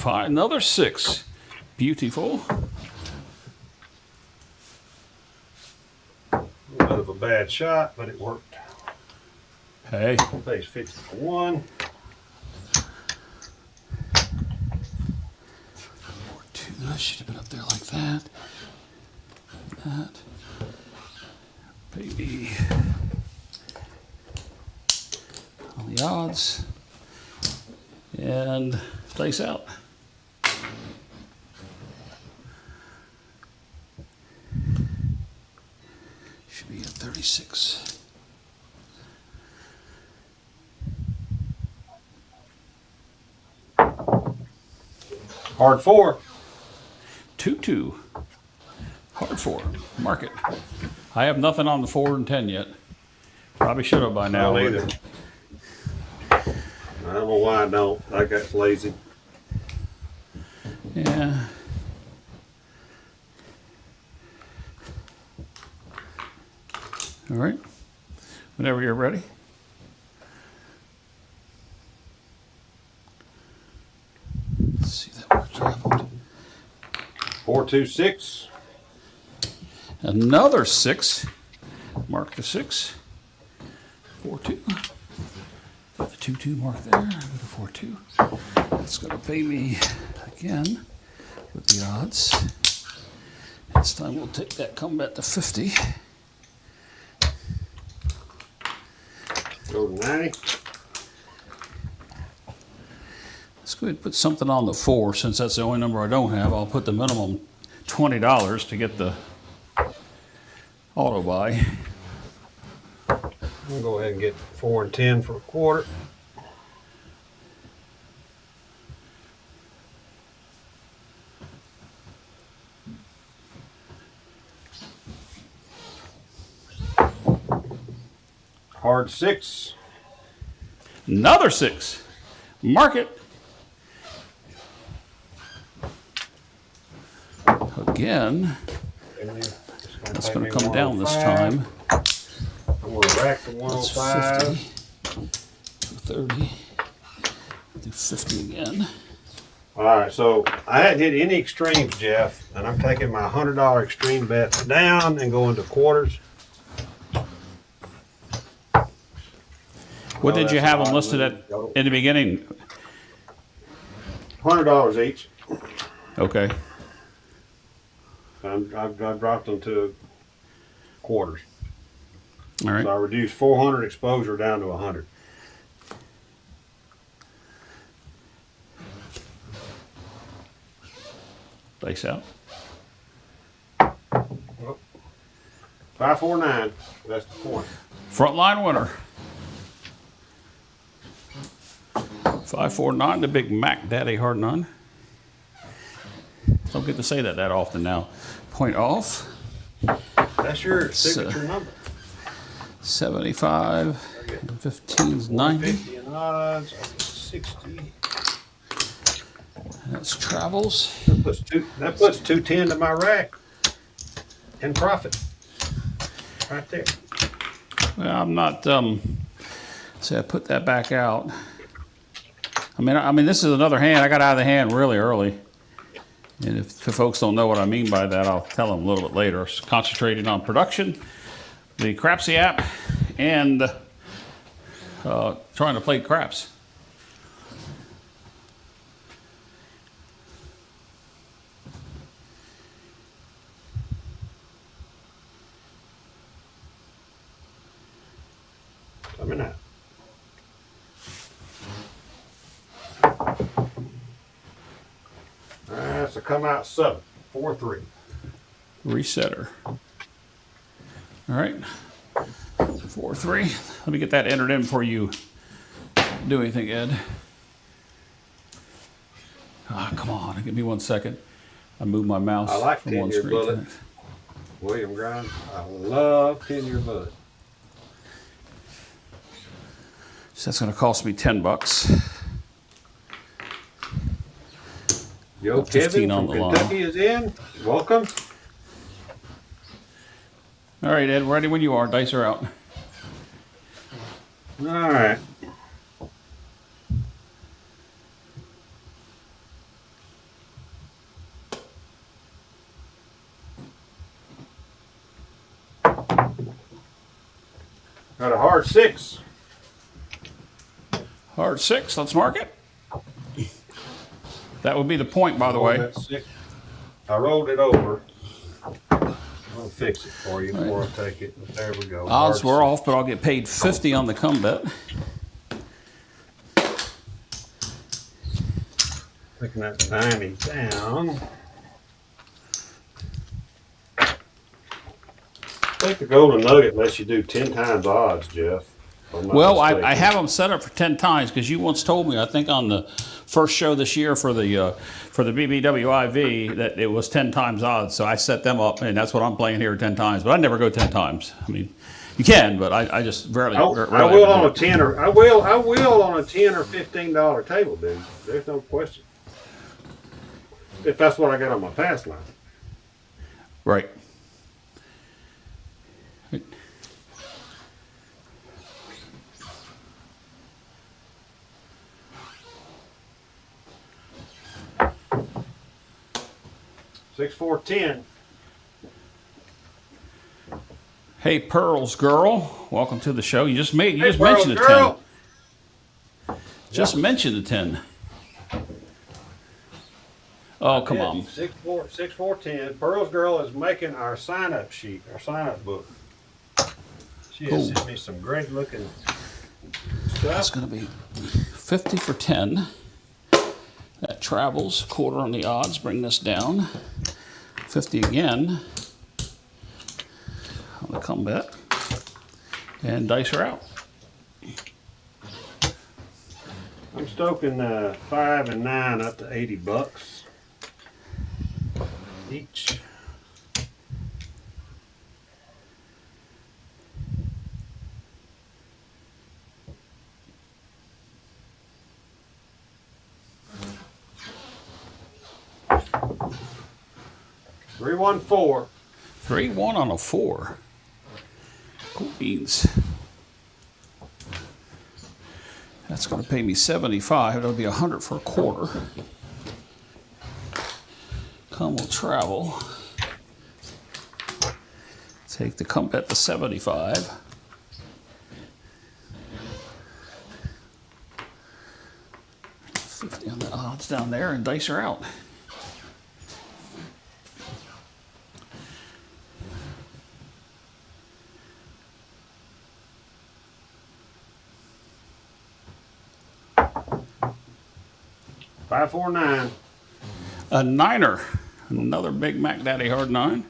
Another 6. Beautiful. A little bit of a bad shot, but it worked. Hey. Pays 50 for 1. 2. That should have been up there like that. That. Baby. On the odds. And dice out. Should be at 36. Hard 4. 2-2. Hard 4. Mark it. I have nothing on the 4 and 10 yet. Probably should have by now. Not either. I don't know why I don't. I got lazy. Yeah. All right. Whenever you're ready. Let's see that we're traveled. 4, 2, 6. Another 6. Mark the 6. 4, 2. Got the 2, 2 mark there. Got the 4, 2. That's going to pay me again with the odds. This time we'll take that combat to 50. Go to 90. Let's go ahead and put something on the 4 since that's the only number I don't have. I'll put the minimum $20 to get the auto buy. We'll go ahead and get 4 and 10 for a quarter. Hard 6. Another 6. Mark it. Again. That's going to come down this time. I'm going to rack the 105. 30. Do 50 again. All right, so I hadn't hit any extremes, Jeff, and I'm taking my $100 extreme bets down and going to quarters. What did you have them listed at in the beginning? $100 each. Okay. I've dropped them to quarters. All right. So I reduced 400 exposure down to 100. Dice out. 549. That's the point. Frontline winner. 549, the big Mac Daddy hard none. Don't get to say that often now. Point off. That's your signature number. 75. 15's 90. 50 in odds. 60. That's travels. That puts 210 to my rack in profit. Right there. Well, I'm not. See, I put that back out. I mean, this is another hand. I got out of the hand really early. And if folks don't know what I mean by that, I'll tell them a little bit later. Concentrating on production, the Crapsy app, and trying to play craps. Coming out. That's a come out 7. 4-3. Resetter. All right. 4-3. Let me get that entered in before you do anything, Ed. Ah, come on. Give me 1 second. I moved my mouse I like from one 10-year screen to the bullet. next. William Grind. I love 10-year bullet. So that's going to cost me $10. Yo, 15 Kevin on from the line. Kentucky is in. Welcome. All right, Ed, ready when you are. Dice are out. All right. Got a hard 6. Hard 6. Let's mark it. That would be the point, by the way. That's 6. I rolled it over. I'll fix it for you before I take it. But there we go. Odds Hard were 6. off, but I'll get paid 50 on the come bet. Taking that 90 down. I think the golden nugget lets you do 10 times odds, Jeff. if I'm not Well, mistaken. I have them set up for 10 times because you once told me, I think on the first show this year for the BBW IV, that it was 10 times odds. So I set them up, and that's what I'm playing here 10 times. But I never go 10 times. I mean, you can, but I just rarely. I rarely will ever on do a it. 10 or I will on a $10 or $15 table, dude. There's no question. If that's what I got on my pass line. Right. 6, 4, 10. Hey, Pearls girl, welcome to the show. You just mentioned the 10. Girl. Just mentioned the 10. Oh, come on. 6, 4, 10. Pearls Girl is making our sign-up sheet, our sign-up book. She has Cool. sent me some great looking That's stuff. going to be 50 for 10. That travels, quarter on the odds, bring this down. 50 again on the come bet. And dice are out. I'm stoking 5 and 9 up to $80 each. 3-1-4. 3-1 on a 4. Cool beans. That's going to pay me 75. It'll be 100 for a quarter. Come will travel. Take the come bet to 75. On the odds down there, and dice are out. Five, 4, 9. A 9er, another Big Mac Daddy hard 9.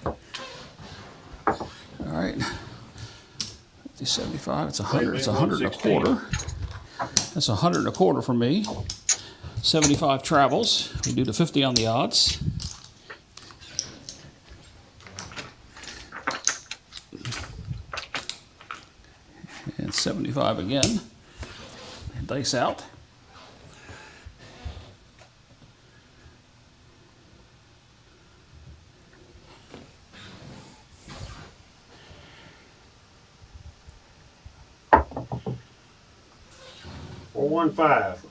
All right, 50, 75. It's 100. It's 100 and a quarter. That's 100 and a quarter for me. 75 travels. We do the 50 on the odds. And 75 again. And dice out. One five.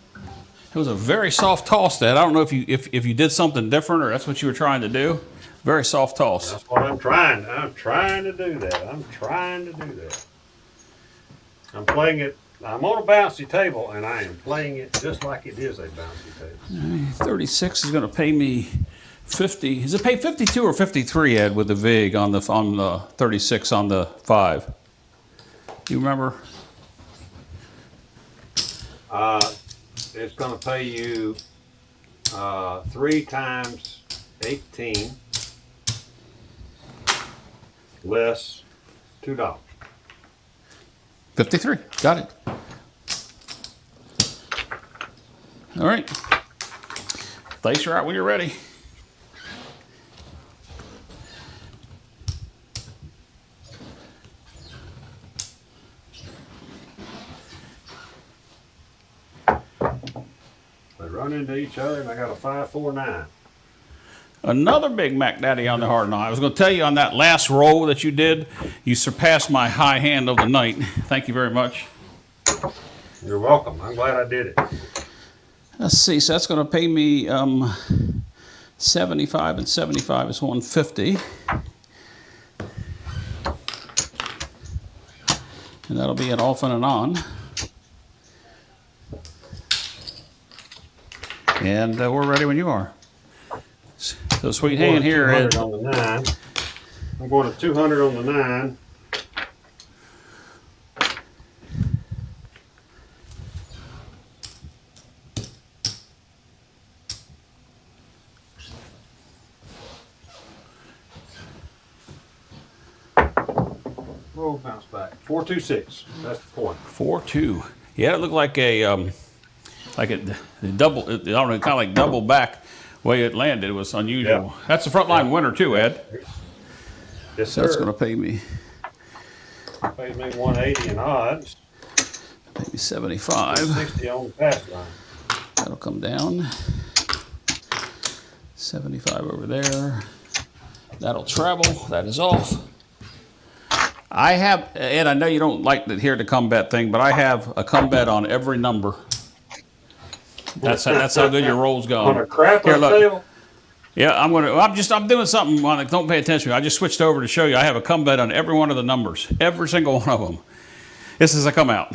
It was a very soft toss. That I don't know if you did something different or that's what you were trying to do. Very soft toss. That's what I'm trying. I'm trying to do that. I'm trying to do that. I'm playing it. I'm on a bouncy table, and I am playing it just like it is a bouncy table. 36 is going to pay me 50. Is it pay 52 or 53, Ed, with the vig on the 36 on the 5? You remember? It's going to pay you 3 times 18 less $2. 53. Got it. All right. Dice are out when you're ready. They run into each other, and I got a 5, 4, 9. Another Big Mac Daddy on the hard 9. I was going to tell you on that last roll that you did, you surpassed my high hand of the night. Thank you very much. You're welcome. I'm glad I did it. Let's see. So that's going to pay me 75, and 75 is 150. And that'll be an off and an on. And we're ready when you are. So sweet hand here, Ed. On the 9. I'm going to 200 on the 9. Oh, bounce back. 4, 2, 6. That's the point. 4-2. Yeah, it looked like a double. I don't know, kind of like double back. Way it landed was unusual. Yep. That's the front line winner too, Ed. Yes, So sir. that's going to pay me Pays me 180 in odds. 75. 60 on the pass line. That'll come down. 75 over there. That'll travel. That is off. I have, Ed, I know you don't like to hear the come bet thing, but I have a come bet on every number. That's how good your roll's On a gone. crap Here, look. table. Yeah, I'm doing something on it. Don't pay attention. I just switched over to show you. I have a come bet on every one of the numbers. Every single one of them. This is a come out.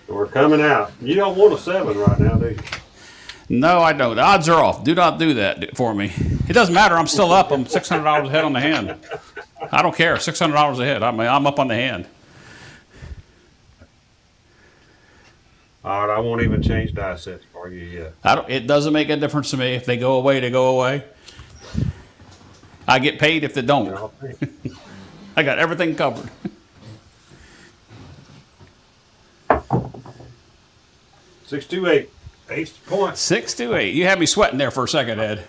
We're coming out. You don't want a 7 right now, do you? No, I don't. The odds are off. Do not do that for me. It doesn't matter. I'm still up. I'm $600 ahead on the hand. I don't care. $600 ahead. I'm up on the hand. All right, I won't even change die sets for you yet. It doesn't make a difference to me. If they go away, they go away. I get paid if they don't. I got everything covered. Six, 2, 8. 8's the point. 6-8. You had me sweating there for a second, Ed.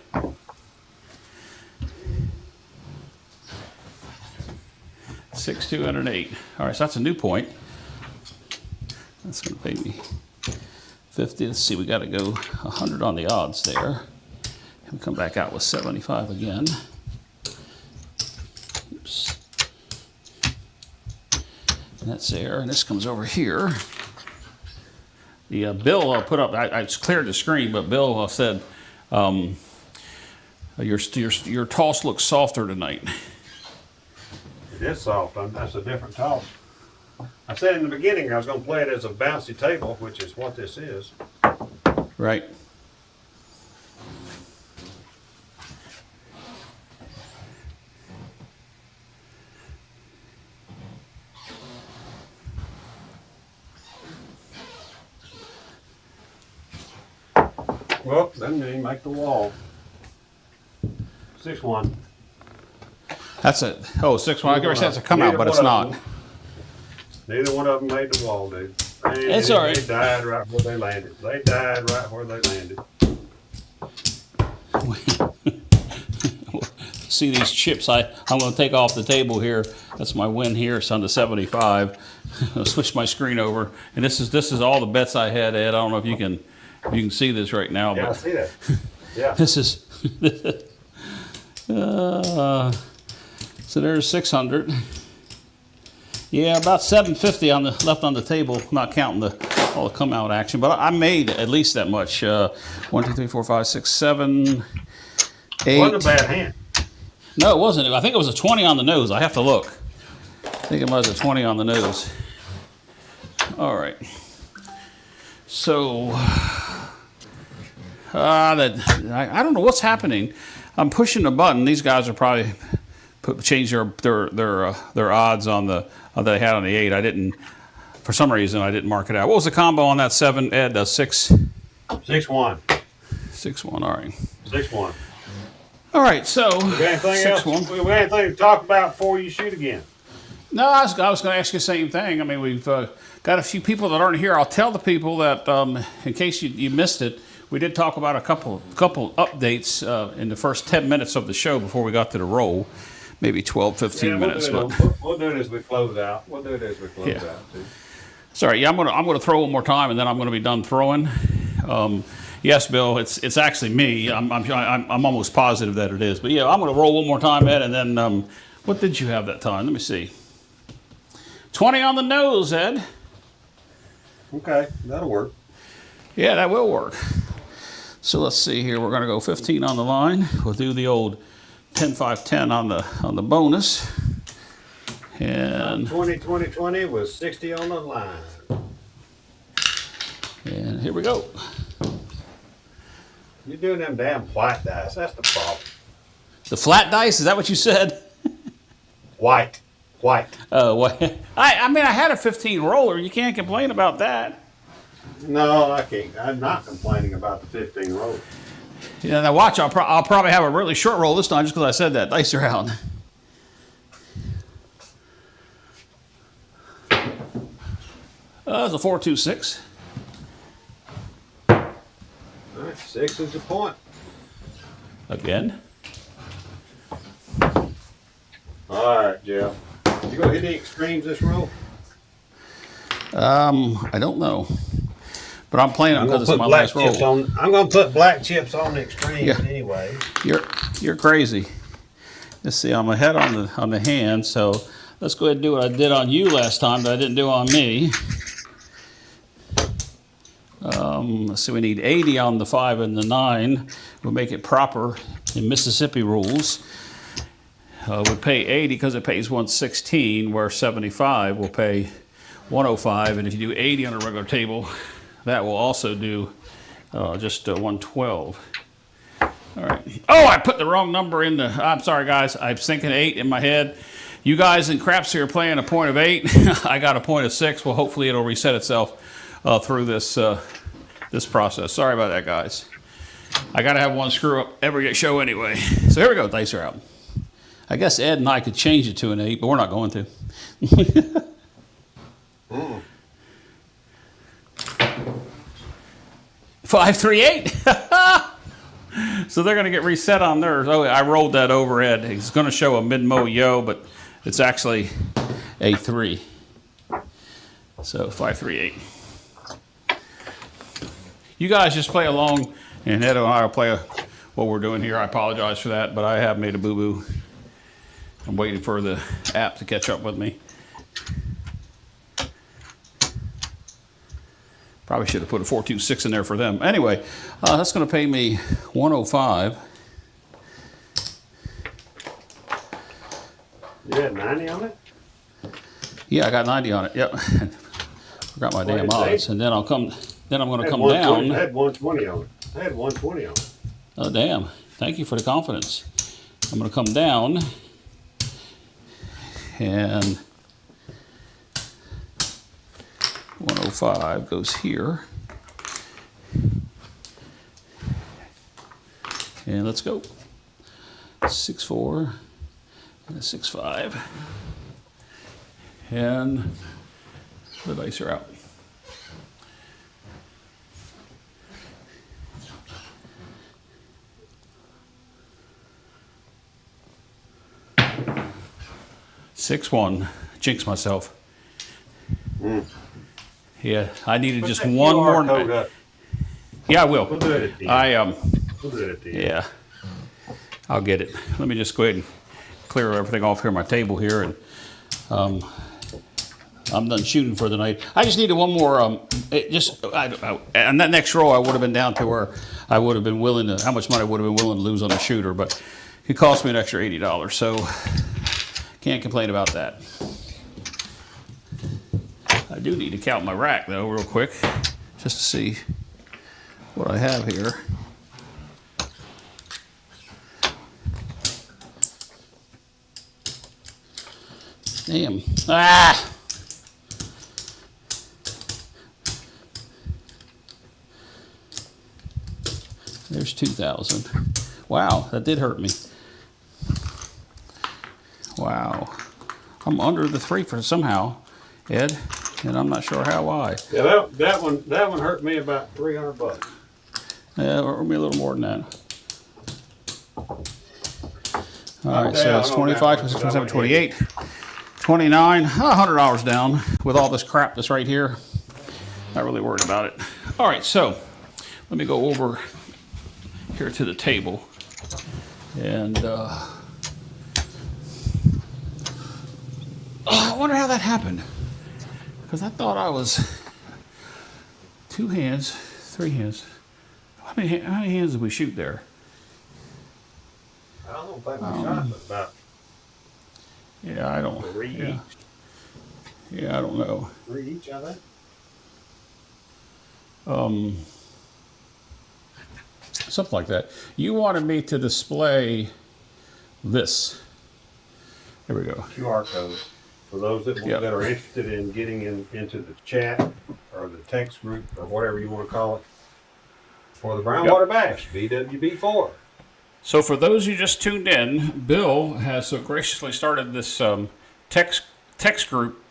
Six, 2, and an 8. All right, so that's a new point. That's going to pay me 50. Let's see, we got to go 100 on the odds there. We'll come back out with 75 again. Oops. And that's there, and this comes over here. The Bill put up, I just cleared the screen, but Bill said, your toss looks softer tonight. It is soft. That's a different toss. I said in the beginning I was going to play it as a bouncy table, which is what this is. Right. Well, then they make the wall. 6-1. That's it. Oh, 6-1. I guess that's a come out, but it's not. Neither one of them made the wall, dude. It's all right. They died right where they landed. They died right where they landed. See these chips? I'm going to take off the table here. That's my win here. It's on the 75. I'll switch my screen over, and this is all the bets I had, Ed. I don't know if you can see this right now. Yeah, but I see that. Yeah. This is so there's 600. Yeah, about 750 left on the table, not counting all the come out action. But I made at least that much. 1, 2, 3, 4, 5, 6, 7, 8. Wasn't a bad hand. No, it wasn't. I think it was a 20 on the nose. I have to look. I think it was a 20 on the nose. All right. So I don't know what's happening. I'm pushing the button. These guys are probably change their odds on the that they had on the 8. I didn't, for some reason, I didn't mark it out. What was the combo on that 7, Ed? 6? 6-1. 6-1. All right. 6-1. All right. So We got anything else? 6-1. We got anything to talk about before you shoot again? No, I was going to ask you the same thing. I mean, we've got a few people that aren't here. I'll tell the people that in case you missed it, we did talk about a couple updates in the first 10 minutes of the show before we got to the roll. Maybe 12, 15 minutes. We'll do it as we close out. We'll do it as we close out, too. Sorry, yeah, I'm gonna throw one more time, and then I'm gonna be done throwing. Yes, Bill, it's actually me. I'm almost positive that it is. But yeah, I'm gonna roll one more time, Ed, and then what did you have that time? Let me see. 20 on the nose, Ed. Okay, that'll work. Yeah, that will work. So let's see here. We're gonna go 15 on the line. We'll do the old 10, 5, 10 on the bonus. And 20 was 60 on the line. And here we go. You're doing them damn white dice. That's the problem. The flat dice, is that what you said? White. Well, I mean, I had a 15 roller. You can't complain about that. No, I can't. I'm not complaining about the 15 roll. Yeah, now watch. I'll probably have a really short roll this time just because I said that. Dice are out. It's a 4, 2, 6. All right, 6 is the point. Again. All right, Jeff. You gonna hit any extremes this roll? I don't know, but I'm playing them because it's my last roll. I'm gonna put black chips on the extremes anyway. You're crazy. Let's see. I'm ahead on the hand, so let's go ahead and do what I did on you last time that I didn't do on me. Let's see. We need 80 on the 5 and the 9. We'll make it proper in Mississippi rules. We pay 80 because it pays 116, where 75 will pay 105, and if you do 80 on a regular table, that will also do just 112. All right. Oh, I put the wrong number in the. I'm sorry, guys. I was thinking 8 in my head. You guys in craps here are playing a point of 8. I got a point of 6. Well, hopefully it'll reset itself through this this process. Sorry about that, guys. I got to have one screw up every show anyway. So here we go. Dice are out. I guess Ed and I could change it to an 8, but we're not going to. 5, 3, 8. So they're going to get reset on theirs. Oh, I rolled that over, Ed. It's going to show a mid-mo yo, but it's actually a 3. So 5, 3, 8. You guys just play along, and Ed and I will play what we're doing here. I apologize for that, but I have made a boo-boo. I'm waiting for the app to catch up with me. Probably should have put a 426 in there for them. Anyway, that's going to pay me 105. You had 90 on it? Yeah, I got 90 on it. Yep. Forgot my damn odds. And then I'm going to come down. I had 120 on it. I had 120 on it. Oh, damn. Thank you for the confidence. I'm going to come down and 105 goes here. And let's go. 6-4 and a 6-5. And the dice are out. 6-1. Jinx myself. Yeah, I needed just one more. Yeah, I will. We'll do it at the end. We'll do it at the end. Yeah, I'll get it. Let me just go ahead and clear everything off here on my table here, and I'm done shooting for the night. I just needed one more. On that next roll, I would have been down to where I would have been willing to. How much money I would have been willing to lose on the shooter, but it cost me an extra $80. So can't complain about that. I do need to count my rack though, real quick, just to see what I have here. Damn. Ah! There's 2,000. Wow, that did hurt me. Wow. I'm under the 3 for somehow, Ed, and I'm not sure how why. Yeah, that one hurt me about $300. Yeah, or maybe a little more than that. All right, so it's 25, 26, 27, 28, 29, $100 down with all this crap that's right here. Not really worried about it. All right, so let me go over here to the table and I wonder how that happened, because I thought I was 2 hands, 3 hands. How many hands did we shoot there? I don't think we shot but about Yeah, I don't. 3 Yeah. each. Yeah, I don't know. 3 each, I think. Something like that. You wanted me to display this. There we go. QR code for those that are interested in getting into the chat or the text group or whatever you want to call it for the Brownwater Bash, BBW IV. So for those who just tuned in, Bill has so graciously started this text group.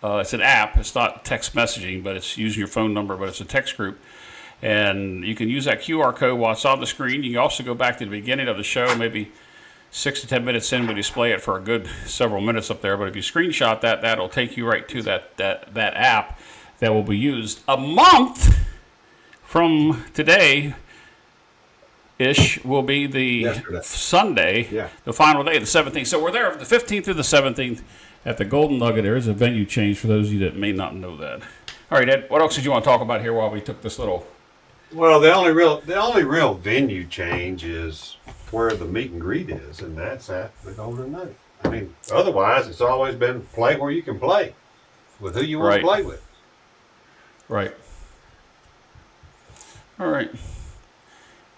It's an app. It's not text messaging, but it's using your phone number, but it's a text group. And you can use that QR code while it's on the screen. You can also go back to the beginning of the show, maybe 6 to 10 minutes in, we display it for a good several minutes up there. But if you screenshot that, that'll take you right to that app that will be used a month from today. Ish will be the Sunday, the final day, the 17th. So we're there the 15th through the 17th at the Golden Nugget. There is a venue change for those of you that may not know that. All right, Ed, what else did you want to talk about here while we took this little? Well, the only real venue change is where the meet and greet is, and that's at the Golden Nugget. I mean, otherwise, it's always been play where you can play with who you want to play with. Right. All right.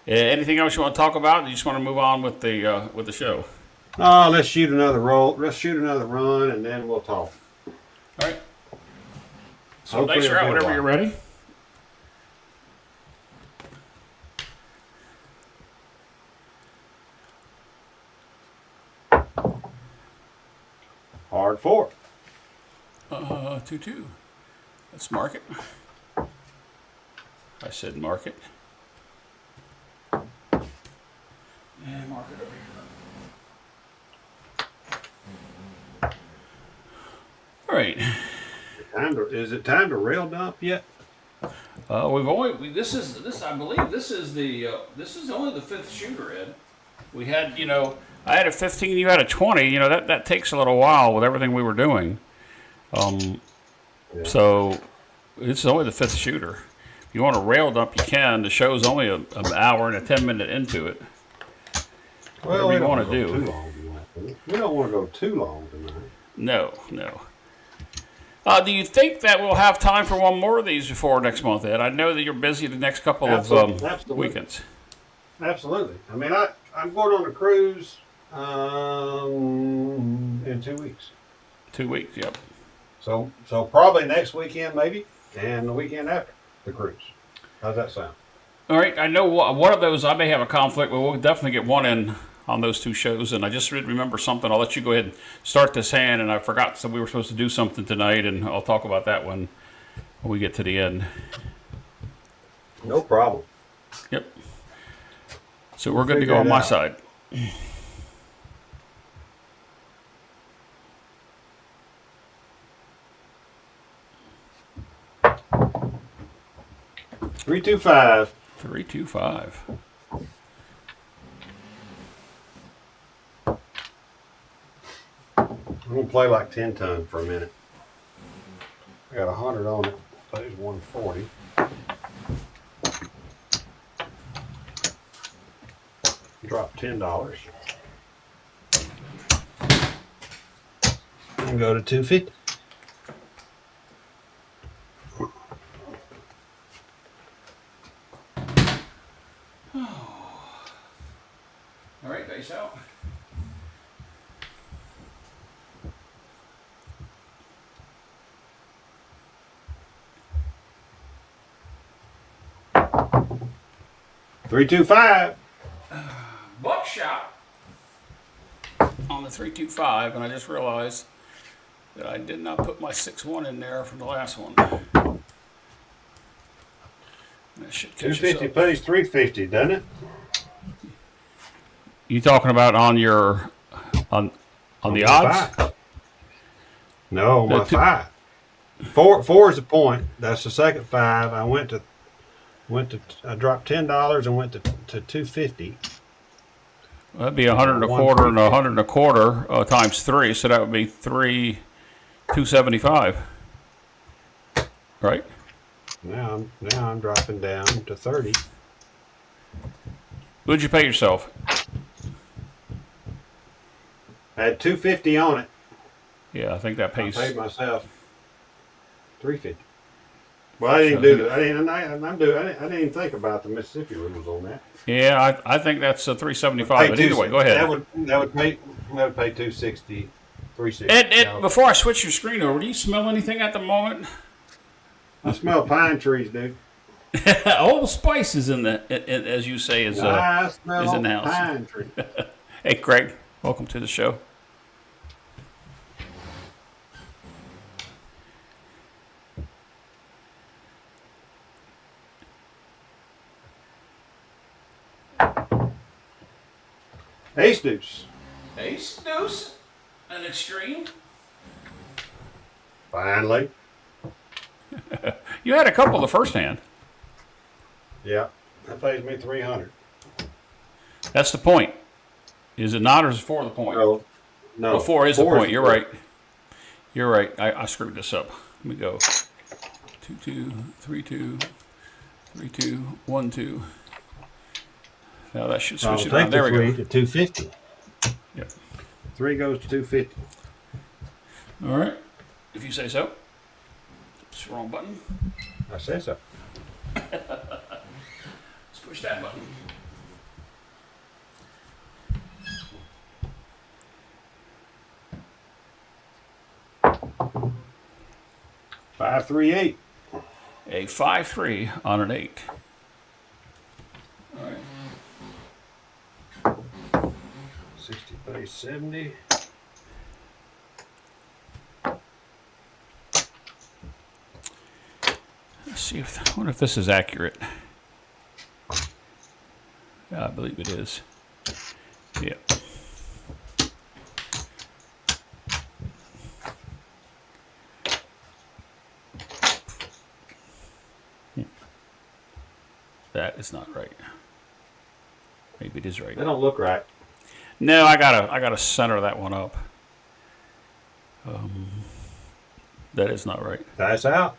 Anything else you want to talk about? Or you just want to move on with the show? Let's shoot another roll. Let's shoot another run, and then we'll talk. All right. So dice are out whenever you're ready. Hard 4. 2-2. Let's mark it. I said mark it. And mark it over here. All right. Is it time to rail dump yet? This I believe this is only the fifth shooter, Ed. We had, I had a 15, you had a 20. That takes a little while with everything we were doing. So it's only the fifth shooter. If you want to rail dump, you can. The show's only an hour and a 10-minute into it. Well, Whatever you want to do. Too long tonight. We don't want to go too long tonight. No. Do you think that we'll have time for one more of these before next month, Ed? I know that you're busy the next couple of weekends. Absolutely. I mean, I'm going on a cruise in 2 weeks. 2 weeks, yep. So probably next weekend maybe, and the weekend after the cruise. How's that sound? All right. I know one of those I may have a conflict, but we'll definitely get one in on those two shows. And I just remember something. I'll let you go ahead and start this hand. And I forgot we were supposed to do something tonight, and I'll talk about that when we get to the end. No problem. Yep. So we're good to go on my side. Three, 2, 5. 3, 2, 5. I'm gonna play like 10 ton for a minute. I got 100 on it. Plays 140. Drop $10. And go to 250. All right, base out. Three, 2, 5. Buckshot on the 3, 2, 5, and I just realized that I did not put my 6-1 in there from the last one. That should catch 250 pays 350, doesn't it? You talking about on your on the odds? 5. No, my two- 5. Four is the point. That's the second 5. I dropped $10 and went to 250. That'd be 100 and a quarter and 100 and a quarter times 3, so that would be 275. Right? Now I'm dropping down to 30. What'd you pay yourself? I had 250 on it. Yeah, I think that I pays. paid myself 350. Well, I didn't do that. I didn't even think about the Mississippi rules on that. Yeah, I think that's 375. But either way, go ahead. That would pay 260, 360. Ed, before I switch your screen over, do you smell anything at the moment? I smell pine trees, dude. Old Spice is in the, as you say, is I smell in the house. pine trees. Hey, Craig, welcome to the show. Ace deuce. Ace deuce, an extreme. Finally. You had a couple the first hand. Yeah. That pays me 300. That's the point. Is it not, or is it 4 the point? No. Well, 4 is the point. You're right. You're right. I screwed this up. Let me go. 2 2 3 2 3 2 1 2. Now that should switch it around. There we go. To 250. Yep. 3 goes to 250. All right. If you say so. Oops, wrong button. I say so. Let's push that button. Five, 3, 8. A 5-3 on an 8. All right. 60 pays 70. Let's see if I wonder if this is accurate. Yeah, I believe it is. Yeah. That is not right. Maybe it is right. They don't look right. No, I gotta center that one up. That is not right. Dice out.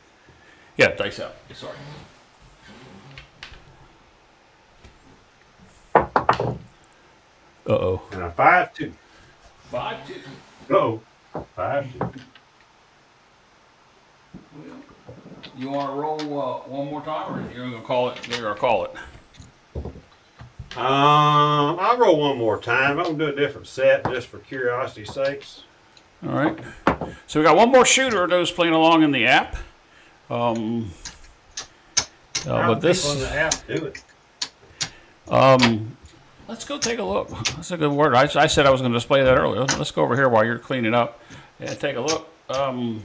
Yeah, dice out. Sorry. Uh-oh. And a 5-2. 5-2. Uh-oh. 5-2. You want to roll one more time, or you're gonna call it? You're gonna call it. I'll roll one more time. I'm gonna do a different set just for curiosity's sakes. All right. So we got one more shooter. Those playing along in the app. How But this. people in the app do it. Let's go take a look. That's a good word. I said I was going to display that earlier. Let's go over here while you're cleaning up and take a look. Let's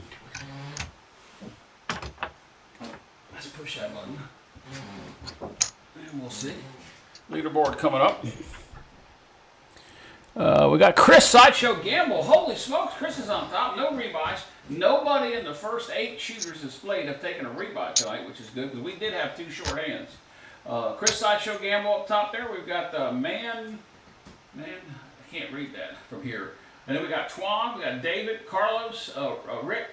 push that button. And we'll see. Leaderboard coming up. We got Chris Sideshow Gamble. Holy smokes, Chris is on top. No rebuys. Nobody in the first 8 shooters displayed have taken a rebuy tonight, which is good because we did have 2 short hands. Chris Sideshow Gamble up top there. We've got man, I can't read that from here. And then we got Twan, we got David, Carlos, Rick,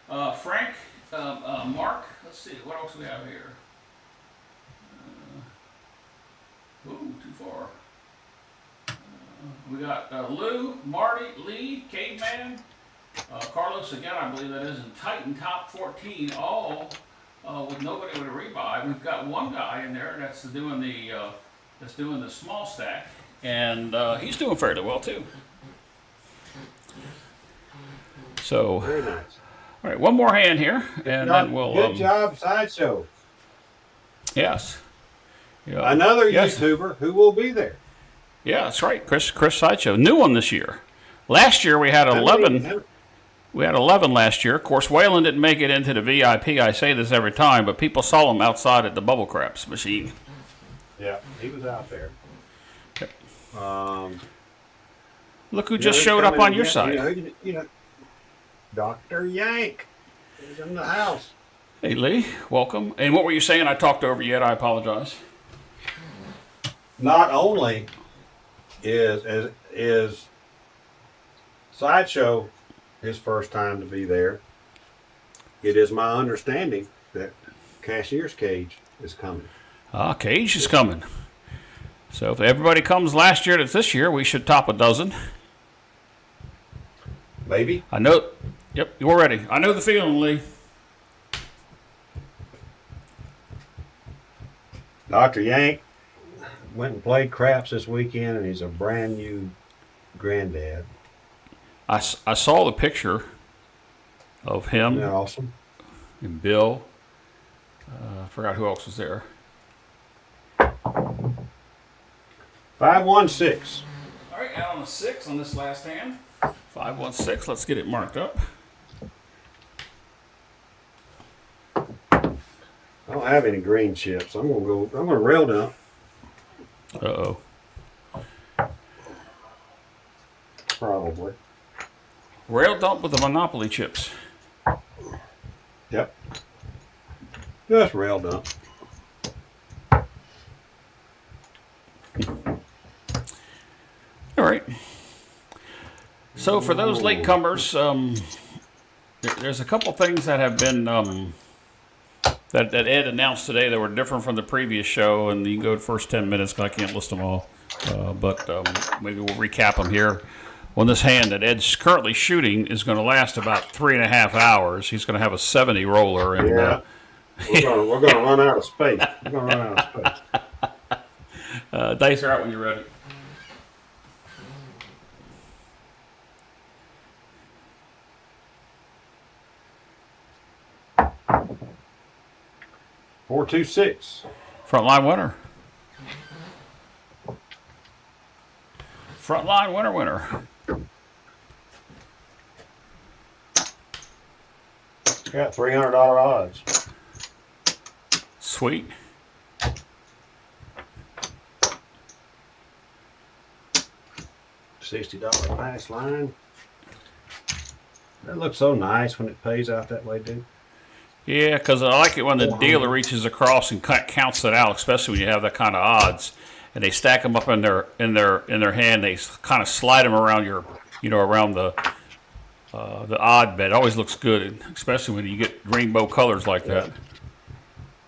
Frank, Mark. Let's see, what else we have here? Ooh, too far. We got Lou, Marty, Lee, Caveman, Carlos again, I believe that is, in Titan Top 14, all with nobody with a rebuy. We've got one guy in there that's doing the small stack, and he's doing fairly well too. So, Very nice. all right, one more hand here, and then we'll. Good job, Sideshow. Yes. Yeah. Another Yes. YouTuber who will be there. Yeah, that's right. Chris Sideshow, new one this year. Last year we had 11. We had 11 last year. Of course, Waylon didn't make it into the VIP. I say this every time, but people saw him outside at the Bubble Craps machine. Yeah, he was out there. Yep. Look who You know just who's showed up coming on your again? side. You know, Dr. Yank is in the house. Hey, Lee, welcome. And what were you saying? I talked over you yet. I apologize. Not only is Sideshow his first time to be there, it is my understanding that Cashier's Cage is coming. Cage is coming. So if everybody comes last year to this year, we should top a dozen. Maybe. I know. Yep, you're ready. I know the feeling, Lee. Dr. Yank went and played craps this weekend, and he's a brand new granddad. I saw the picture of him Isn't that awesome? and Bill. I forgot who else was there. 516. All right, out on a 6 on this last hand. 516. Let's get it marked up. I don't have any green chips. I'm gonna rail dump. Uh-oh. Probably. Rail dump with the Monopoly chips. Yep. Just rail dump. All right. So for those latecomers, there's a couple things that have been that Ed announced today that were different from the previous show, and you can go to the first 10 minutes because I can't list them all. But maybe we'll recap them here. On this hand that Ed's currently shooting is going to last about 3.5 hours. He's going to have a 70 roller, and Yeah. We're gonna run out of space. We're gonna run out of space. dice are out when you're ready. Four, 2, 6. Frontline winner. Frontline winner. Got $300 odds. Sweet. $60 pass line. That looks so nice when it pays out that way, dude. Yeah, because I like it when the dealer reaches across and counts it out, especially when you have that kind of odds, and they stack them up in their hand. They kind of slide them around around the odd bed. It always looks good, especially when you get rainbow colors like that.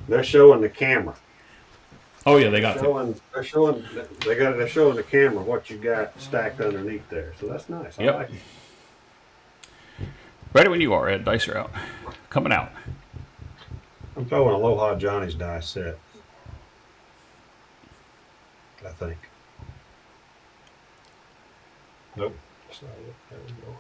They're showing the camera. Oh yeah, they got They're showing the camera what you got stacked underneath there. So that's nice. I Yep. like it. Ready when you are, Ed. Dice are out. Coming out. I'm throwing Aloha Johnny's dice set. I think. Nope. That's not it. There we go.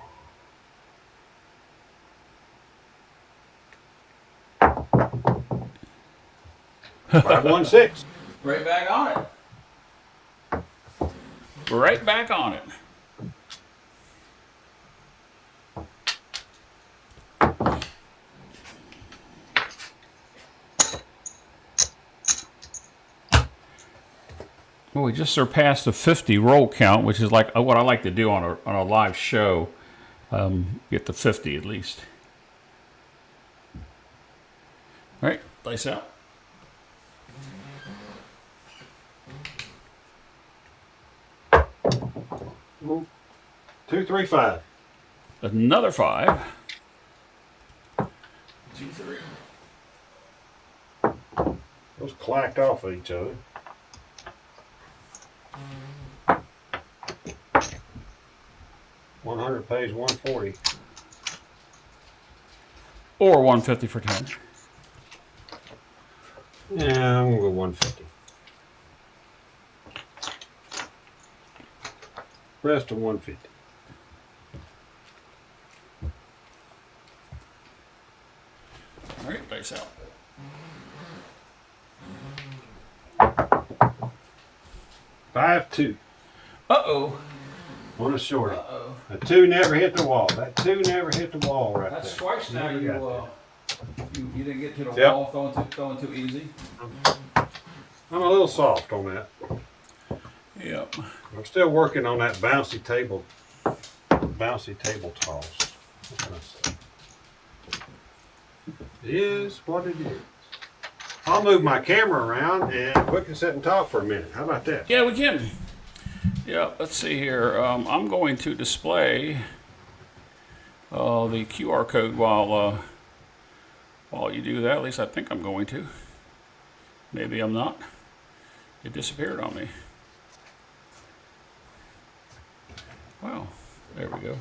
516. Right back on it. Right back on it. Well, we just surpassed the 50 roll count, which is like what I like to do on a live show. Get to 50 at least. All right, dice out. Ooh. 2, 3, 5. Another 5. 2, 3. Those clacked off of each other. $100 pays $140. Or 150 for 10. Yeah, I'm gonna go 150. Rest of 150. All right, dice out. Five, 2. Uh-oh. On a shorty. Uh-oh. A 2 never hit the wall. That 2 never hit the wall right That's there. twice now Never got there. you didn't get to the Yep. wall throwing too easy. I'm a little soft on that. Yep. I'm still working on that bouncy table toss. What can I say? It is what it is. I'll move my camera around and we can sit and talk for a minute. How about that? Yeah, we can. Yeah, let's see here. I'm going to display the QR code while you do that. At least I think I'm going to. Maybe I'm not. It disappeared on me. Wow, there we go.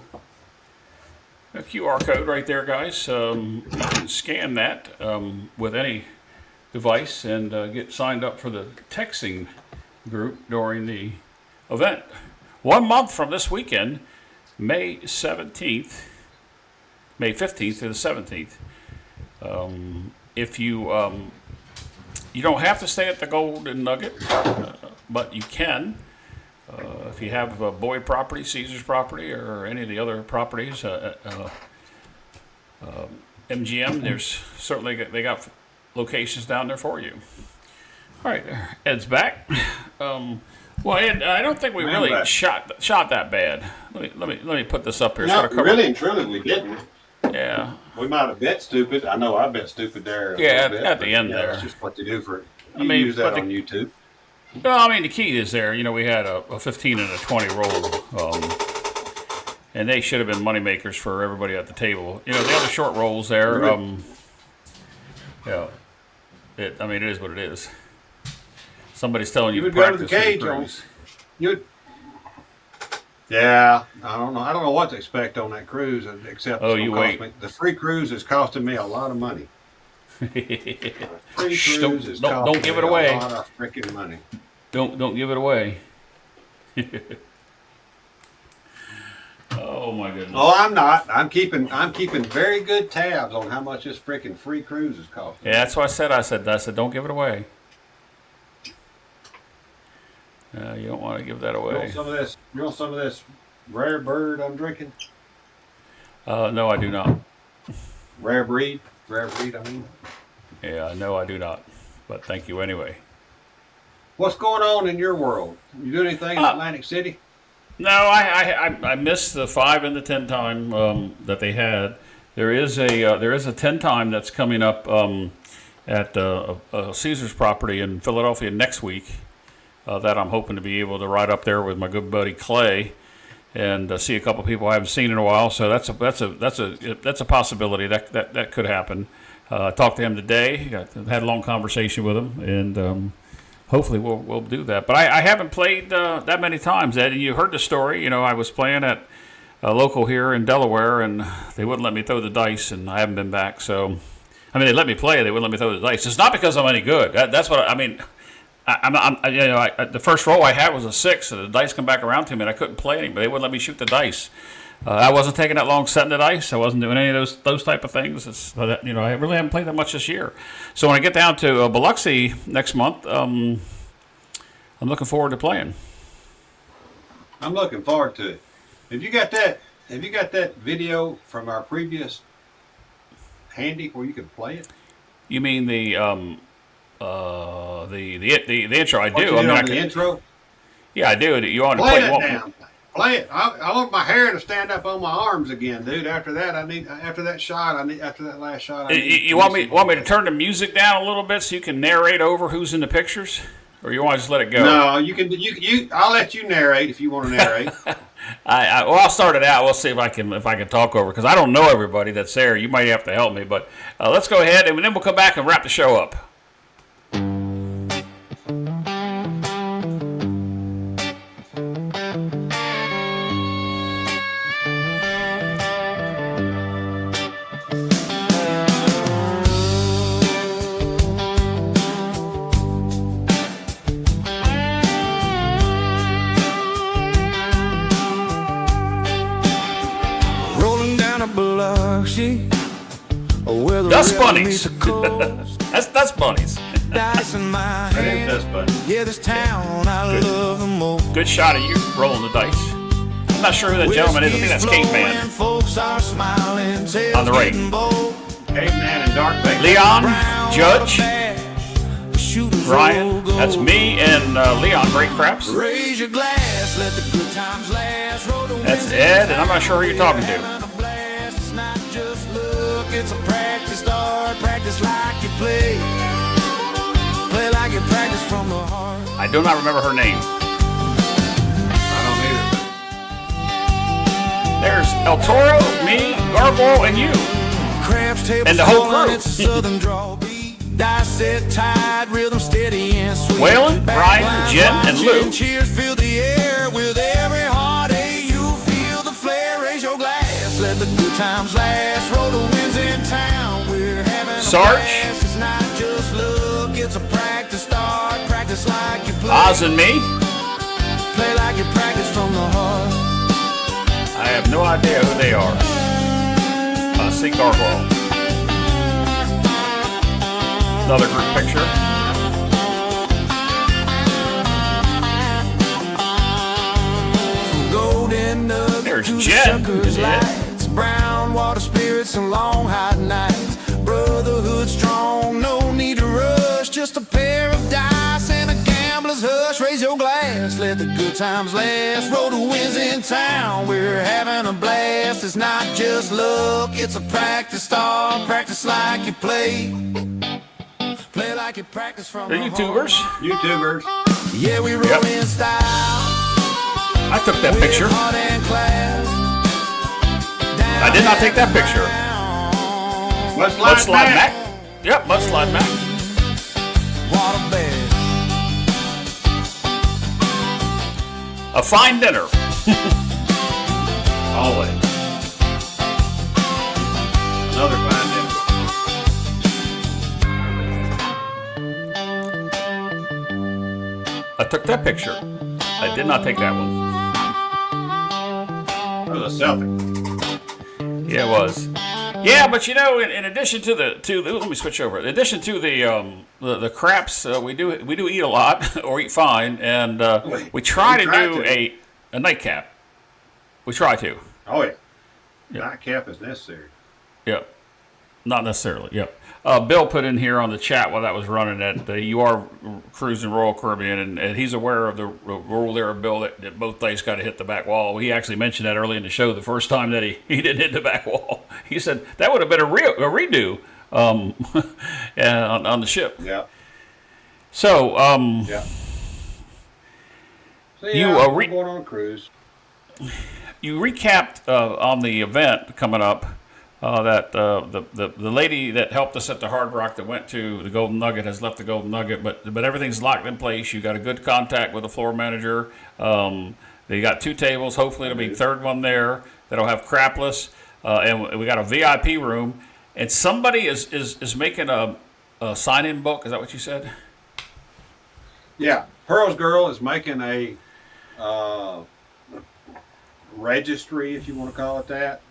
A QR code right there, guys. You can scan that with any device and get signed up for the texting group during the event. 1 month from this weekend, May 15th to the 17th. If you you don't have to stay at the Golden Nugget, but you can. If you have a Boyd property, Caesar's property, or any of the other properties, MGM, there's certainly they got locations down there for you. All right, Ed's back. Well, Ed, I don't think we really shot that bad. Let me put this up here. No, really and truly, we didn't. Yeah. We might have bet stupid. I know I bet stupid there. Yeah, bit, at the end there. That's just what you do for. I mean, use that but on YouTube. No, I mean the key is there. You know, we had a 15 and a 20 roll, and they should have been money makers for everybody at the table. You know, the other short rolls there. Yeah, I mean, it is what it is. Somebody's telling you You to would go to the practice cage and on. cruise. You'd. Yeah, I don't know. I don't know what to expect on that cruise, except Oh, you wait. the free cruise is costing me a lot of money. Free Shh, cruise is don't costing give me it away. a lot of freaking money. Don't give it away. Oh my goodness. Oh, I'm not. I'm keeping very good tabs on how much this freaking free cruise is costing. Yeah, that's what I said. I said don't give it away. You don't want to give that You away. want some of this rare bird I'm drinking? No, I do not. Rare breed, I mean. Yeah, no, I do not. But thank you anyway. What's going on in your world? You doing anything in Atlantic City? No, I missed the 5 and the 10 time that they had. There is a 10 time that's coming up at Caesar's property in Philadelphia next week. That I'm hoping to be able to ride up there with my good buddy Clay and see a couple people I haven't seen in a while. So that's a possibility that could happen. Talked to him today. Had a long conversation with him, and hopefully we'll do that. But I haven't played that many times, Ed. And you heard the story. I was playing at a local here in Delaware, and they wouldn't let me throw the dice, and I haven't been back. So, they let me play. They wouldn't let me throw the dice. It's not because I'm any good. That's what I mean. The first roll I had was a 6, so the dice come back around to me, and I couldn't play any. But they wouldn't let me shoot the dice. I wasn't taking that long setting the dice. I wasn't doing any of those type of things. I really haven't played that much this year. So when I get down to Biloxi next month, I'm looking forward to playing. I'm looking forward to it. Have you got that video from our previous handy where you could play it? You mean the intro? I do. The intro. Yeah, I do. You want to play play it down? Play it. I want my hair to stand up on my arms again, dude. After that last shot. You want me to turn the music down a little bit so you can narrate over who's in the pictures, or you want to just let it go? No, you can. I'll let you narrate if you want to narrate. I'll start it out. We'll see if I can talk over, because I don't know everybody that's there. You might have to help me, but let's go ahead, and then we'll come back and wrap the show up. Dust bunnies. that's bunnies. Dice in my hand. Dust bunnies. Yeah, this town I love the most. Good shot of you rolling the dice. I'm not sure who that gentleman is. I think that's Caveman. Folks are smiling, on the right. Caveman and Dark Bait. Leon, Judge, Ryan. That's me and Leon. Great craps. Raise your glass, let the good times last. That's Ed, and I'm not sure who you're talking to. It's not just luck, it's a practice start. Practice like you play. Play like you practice from the heart. I do not remember her name. I don't either. There's El Toro, me, Gargoyle, and you. Craps, And the whole crew. It's a southern draw beat. Dice set tight, rhythm steady and sweet. Waylon, Brian, Jen, and Lou. Cheers fill the air with every heartache. You feel the flare. Raise your glass, let the good times last. Roll the winds in town. We're having a Sarge. blast. It's not just luck, it's a practice start. Practice like you play. Oz and me. Play like you practice from the heart. I have no idea who they are. See Gargoyle. Another group picture. Golden There's Jen. Lights, brown water spirits and long hot nights. Brotherhood strong, no need to rush. Just a pair of dice and a gambler's hush. Raise your glass, let the good times last. Roll the winds in town, we're having a blast. It's not just luck, it's a practice start. Practice like you play. Play like you practice from They're YouTubers. YouTubers. Yeah, we roll Yep. in style. I took that picture. I did not take that picture. Mudslide Mac. Yep, Mudslide Mac. A fine dinner. Always. Another fine dinner. I took that picture. I did not take that one. That was a Celtic. Yeah, it was. Yeah, but in addition to let me switch over. In addition to the craps, we do eat a lot or eat fine, and we try to do a nightcap. We try to. Oh yeah. Nightcap is necessary. Yep. Not necessarily. Yep. Bill put in here on the chat while that was running that you are cruising Royal Caribbean, and he's aware of the rule there, Bill, that both dice got to hit the back wall. He actually mentioned that early in the show the first time that he didn't hit the back wall. He said that would have been a redo on the ship. Yeah. So, Yeah. So you we're going on a cruise. You recapped on the event coming up that the lady that helped us at the Hard Rock that went to the Golden Nugget has left the Golden Nugget, but everything's locked in place. You got a good contact with the floor manager. They got 2 tables. Hopefully, it'll be third one there that'll have crapless, and we got a VIP room. And somebody is making a sign-in book. Is that what you said? Yeah, Pearl's girl is making a registry, if you want to call it that.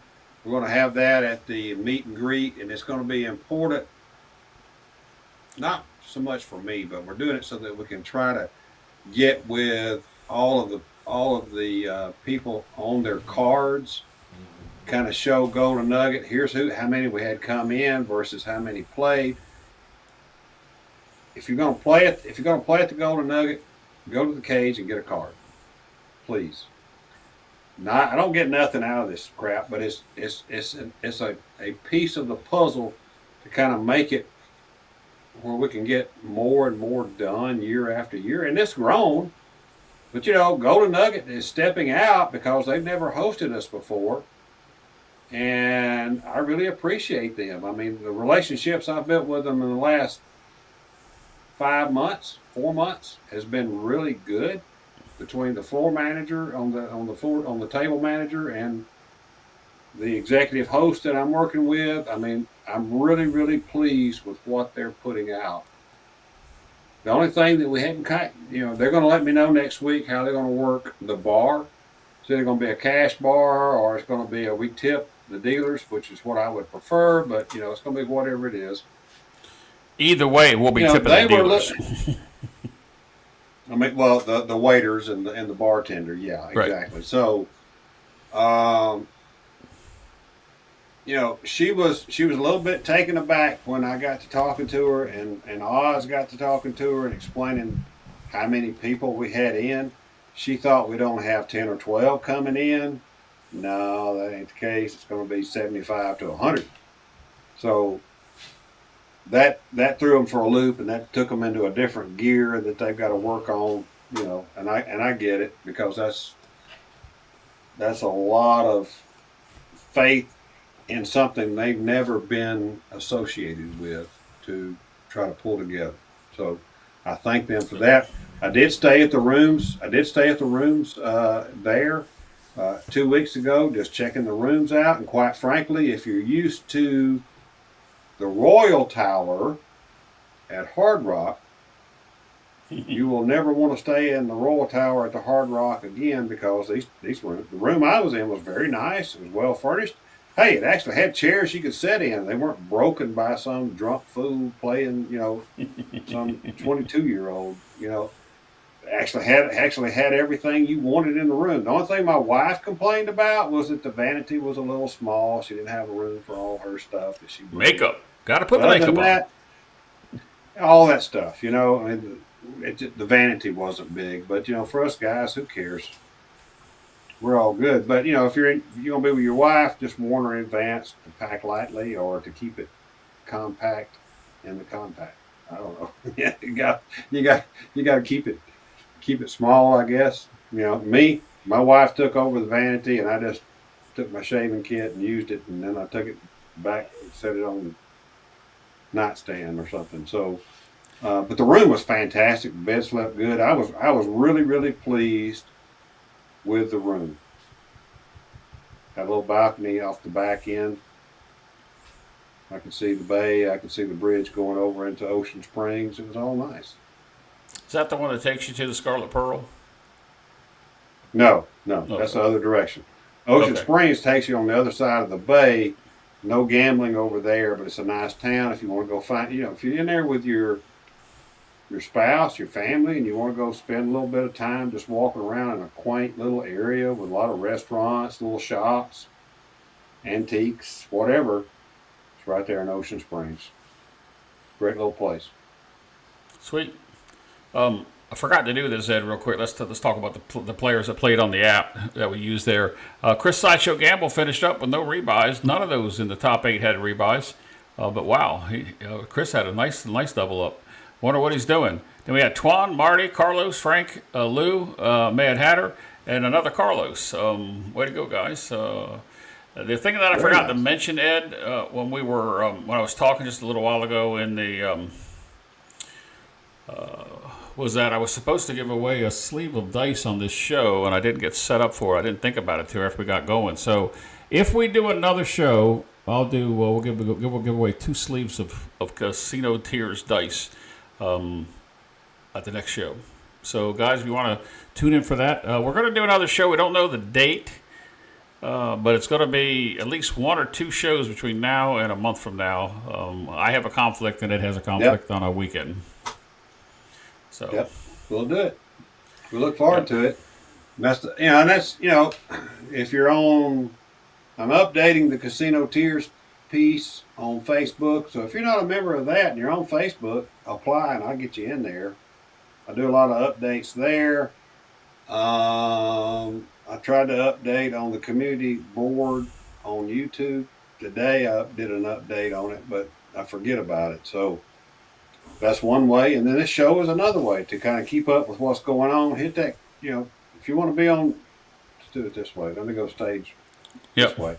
We're going to have that at the meet and greet, and it's going to be important, not so much for me, but we're doing it so that we can try to get with all of the people on their cards, kind of show Golden Nugget. Here's how many we had come in versus how many played. If you're going to play at the Golden Nugget, go to the cage and get a card, please. I don't get nothing out of this crap, but it's a piece of the puzzle to kind of make it where we can get more and more done year after year. And it's grown, but Golden Nugget is stepping out because they've never hosted us before, and I really appreciate them. I mean, the relationships I've built with them in the last 4 months has been really good. Between the floor manager on the table manager and the executive host that I'm working with, I mean, I'm really, really pleased with what they're putting out. The only thing that we hadn't, they're going to let me know next week how they're going to work the bar. So it's going to be a cash bar, or it's going to be we tip the dealers, which is what I would prefer. But it's going to be whatever it is. Either way, we'll be tipping the dealers. I mean, well, the waiters and the bartender, yeah, exactly. Right. So, she was a little bit taken aback when I got to talking to her, and Oz got to talking to her and explaining how many people we had in. She thought we'd only have 10 or 12 coming in. No, that ain't the case. It's going to be 75 to 100. So that threw them for a loop, and that took them into a different gear that they've got to work on, and I get it, because that's a lot of faith in something they've never been associated with to try to pull together. So I thank them for that. I did stay at the rooms. There 2 weeks ago, just checking the rooms out, and quite frankly, if you're used to the Royal Tower at Hard Rock, you will never want to stay in the Royal Tower at the Hard Rock again, because these rooms, the room I was in was very nice. It was well furnished. Hey, it actually had chairs you could sit in. They weren't broken by some drunk fool playing, some 22-year-old, actually had everything you wanted in the room. The only thing my wife complained about was that the vanity was a little small. She didn't have a room for all her stuff that she wanted. Makeup. Got to put the makeup on. All that stuff, I mean, the vanity wasn't big, but for us guys, who cares? We're all good. But if you're gonna be with your wife, just warn her in advance to pack lightly, or to keep it compact in the compact. I don't know. Yeah, you got to keep it small, I guess. My wife took over the vanity, and I just took my shaving kit and used it, and then I took it back and set it on the nightstand or something. So, but the room was fantastic. The bed slept good. I was really, really pleased with the room. Had a little balcony off the back end. I could see the bay. I could see the bridge going over into Ocean Springs. It was all nice. Is that the one that takes you to the Scarlet Pearl? No, Okay. That's the other direction. Ocean Springs takes you on the other side of the bay. No gambling over there, but it's a nice town if you want to go find, if you're in there with your spouse, your family, and you want to go spend a little bit of time just walking around in a quaint little area with a lot of restaurants, little shops, antiques, whatever. It's right there in Ocean Springs. Great little place. Sweet. I forgot to do this, Ed, real quick. Let's talk about the players that played on the app that we use there. Chris Sideshow Gamble finished up with no rebuys. None of those in the top 8 had rebuys. But wow, Chris had a nice double up. Wonder what he's doing. Then we had Twan, Marty, Carlos, Frank, Lou, Mad Hatter, and another Carlos. Way to go, guys. The thing that I forgot to mention, Ed, when I was talking just a little while ago in the was that I was supposed to give away a sleeve of dice on this show, and I didn't get set up for it. I didn't think about it till after we got going. So if we do another show, we'll give away 2 sleeves of Casino Tiers dice at the next show. So guys, if you want to tune in for that, we're going to do another show. We don't know the date, but it's going to be at least 1 or 2 shows between now and a month from now. I have a conflict, and it has a conflict on a weekend. So. Yep, we'll do it. We look forward to it. That's if you're on, I'm updating the Casino Tiers piece on Facebook. So if you're not a member of that and you're on Facebook, apply and I'll get you in there. I do a lot of updates there. I tried to update on the community board on YouTube. Today I did an update on it, but I forget about it. So that's one way. And then this show is another way to kind of keep up with what's going on. Hit that, if you want to be on, let's do it this way. Let me go stage this way.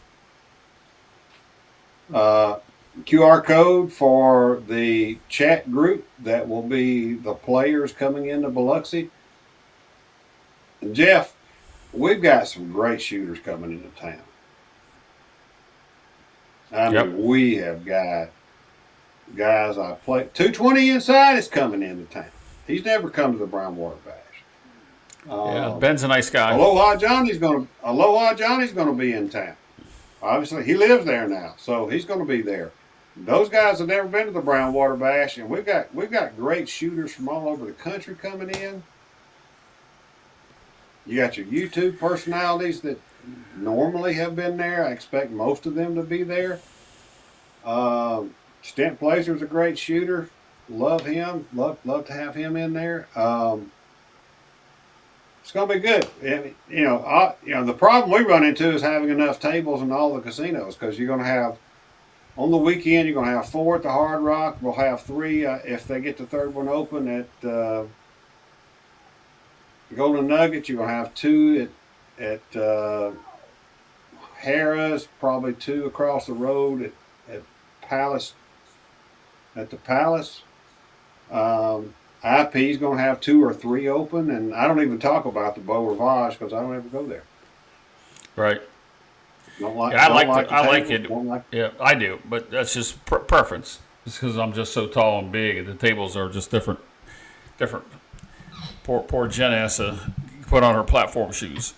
QR code for the chat group that will be the players coming into Biloxi. And Jeff, we've got some great shooters coming into town. I mean, we have got guys I play. 220 Inside is coming into town. He's never come to the Brownwater Bash. Ben's a nice guy. Aloha Johnny's gonna be in town. Obviously, he lives there now, so he's going to be there. Those guys have never been to the Brownwater Bash, and we've got great shooters from all over the country coming in. You got your YouTube personalities that normally have been there. I expect most of them to be there. Stent Placer's a great shooter. Love him. Love to have him in there. It's going to be good. And, the problem we run into is having enough tables in all the casinos, because you're going to have, on the weekend, you're going to have 4 at the Hard Rock. We'll have 3 if they get the third one open at Golden Nugget. You're going to have 2 at Harrah's, probably 2 across the road at Palace. At the Palace. IP's going to have 2 or 3 open, and I don't even talk about the Beau Rivage because I don't ever go there. Right. I like it. Yeah, I do, but that's just preference. It's because I'm just so tall and big, and the tables are just different. Poor Jen has to put on her platform shoes.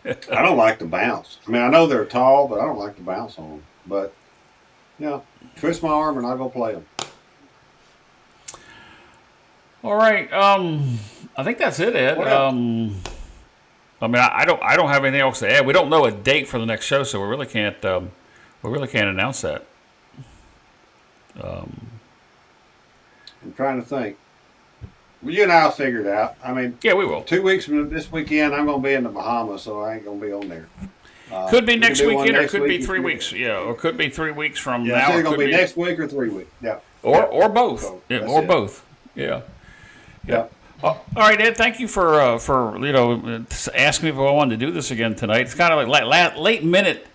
I don't like to bounce. I mean, I know they're tall, but I don't like to bounce on them. But, twist my arm and I'll go play them. All right. I think that's it, Ed. I mean, I don't have anything else to add. We don't know a date for the next show, so we really can't announce that. I'm trying to think. Well, you and I'll figure it out. I mean, yeah, we will. 2 weeks from this weekend, I'm going to be in the Bahamas, so I ain't going to be on there. Could be next weekend, or it could be 3 weeks. Yeah, or could be 3 weeks from now. It's either going to be next week or 3 weeks. Yeah. Or both. Both. Yeah. Yeah. All right, Ed. Thank you for asking me if I wanted to do this again tonight. It's kind of like late minute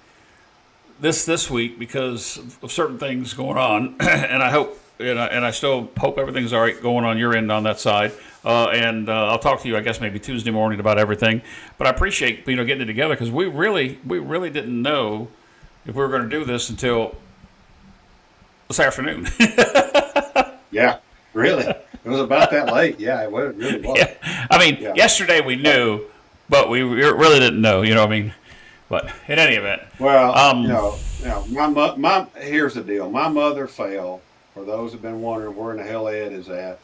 this week because of certain things going on, and I hope and I still hope everything's all right going on your end on that side. And I'll talk to you, I guess, maybe Tuesday morning about everything. But I appreciate getting it together because we really didn't know if we were going to do this until this afternoon. Yeah, really. It was about that late. Yeah, it really was. Yeah. I mean, yesterday we knew, but we really didn't know. You know what I mean? But in any event. Well, here's the deal. My mother fell. For those who've been wondering where in the hell Ed is at,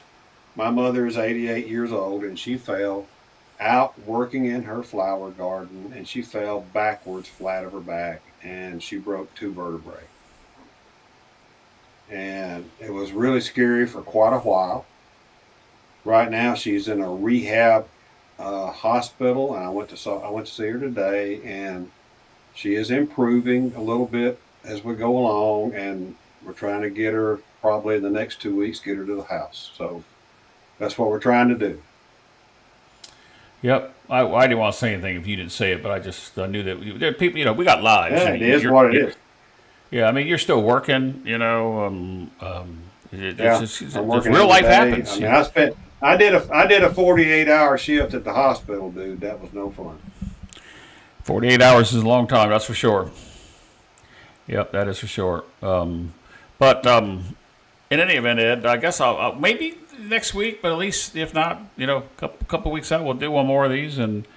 my mother is 88 years old, and she fell out working in her flower garden, and she fell backwards flat of her back, and she broke 2 vertebrae. and it was really scary for quite a while. Right now, she's in a rehab hospital, and I went to see her today, and she is improving a little bit as we go along, and we're trying to get her probably in the next 2 weeks, get her to the house. So that's what we're trying to do. Yep. I didn't want to say anything if you didn't say it, but I just knew that there are people. You know, we got lives. Yeah, it is what it is. Yeah, I mean, you're still working. You know, I'm working real life every day. happens. I mean, I did a 48-hour shift at the hospital, dude. That was no fun. 48 hours is a long time, that's for sure. Yep, that is for sure. But in any event, Ed, I guess I'll maybe next week, but at least if not, you know, a couple weeks out, we'll do one more of these and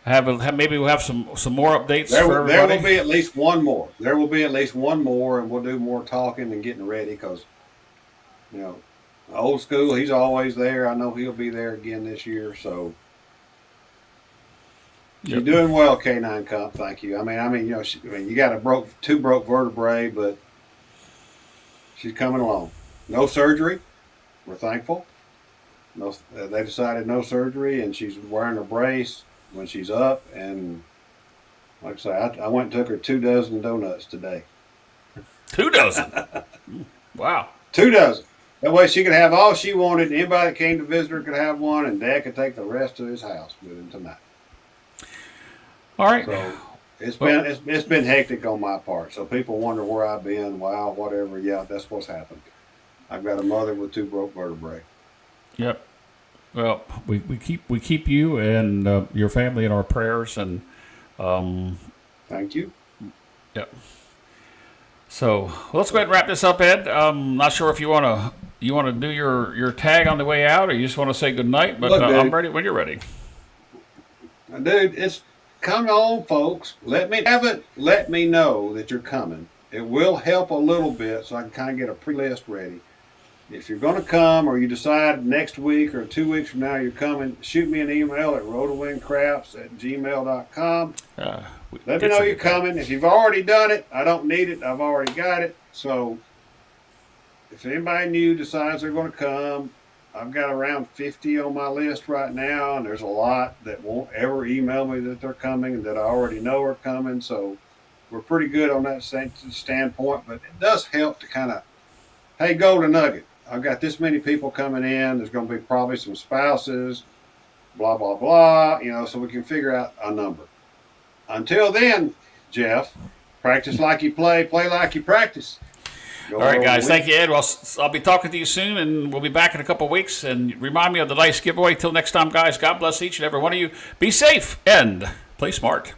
maybe we'll have some more updates for everybody. There will be at least one more. There will be at least one more, and we'll do more talking and getting ready because, you know, old school, he's always there. I know he'll be there again this year, so. You're doing well, K9 Comp. Thank you. I mean, you know, you got two broke vertebrae, but she's coming along. No surgery. We're thankful. No, they decided no surgery, and she's wearing a brace when she's up. And like I say, I went and took her 2 dozen donuts today. 2 dozen. Wow. 2 dozen. That way she could have all she wanted. Anybody that came to visit her could have one, and Dad could take the rest to his house with him tonight. All right. So it's been hectic on my part. So people wonder where I've been. Wow, whatever. Yeah, that's what's happened. I've got a mother with 2 broke vertebrae. Yep. Well, we keep you and your family in our prayers, and thank you. Yep. So let's go ahead and wrap this up, Ed. Not sure if you want to do your tag on the way out, or you just want to say good night. But I'm ready when you're ready. Dude, it's come on, folks. Let me know that you're coming. It will help a little bit, so I can kind of get a pre-list ready. If you're going to come, or you decide next week or 2 weeks from now you're coming, shoot me an email at rotowingcraps@gmail.com. Let me know you're coming. If you've already done it, I don't need it. I've already got it. So if anybody new decides they're going to come, I've got around 50 on my list right now, and there's a lot that won't ever email me that they're coming and that I already know are coming. So we're pretty good on that standpoint, but it does help to kind of, hey, golden nugget, I've got this many people coming in. There's going to be probably some spouses, blah, blah, blah, you know, so we can figure out a number. Until then, Jeff, practice like you play like you practice. All right, guys. Thank you, Ed. Well, I'll be talking to you soon, and we'll be back in a couple of weeks. And remind me of the dice giveaway. Till next time, guys, God bless each and every one of you. Be safe and play smart.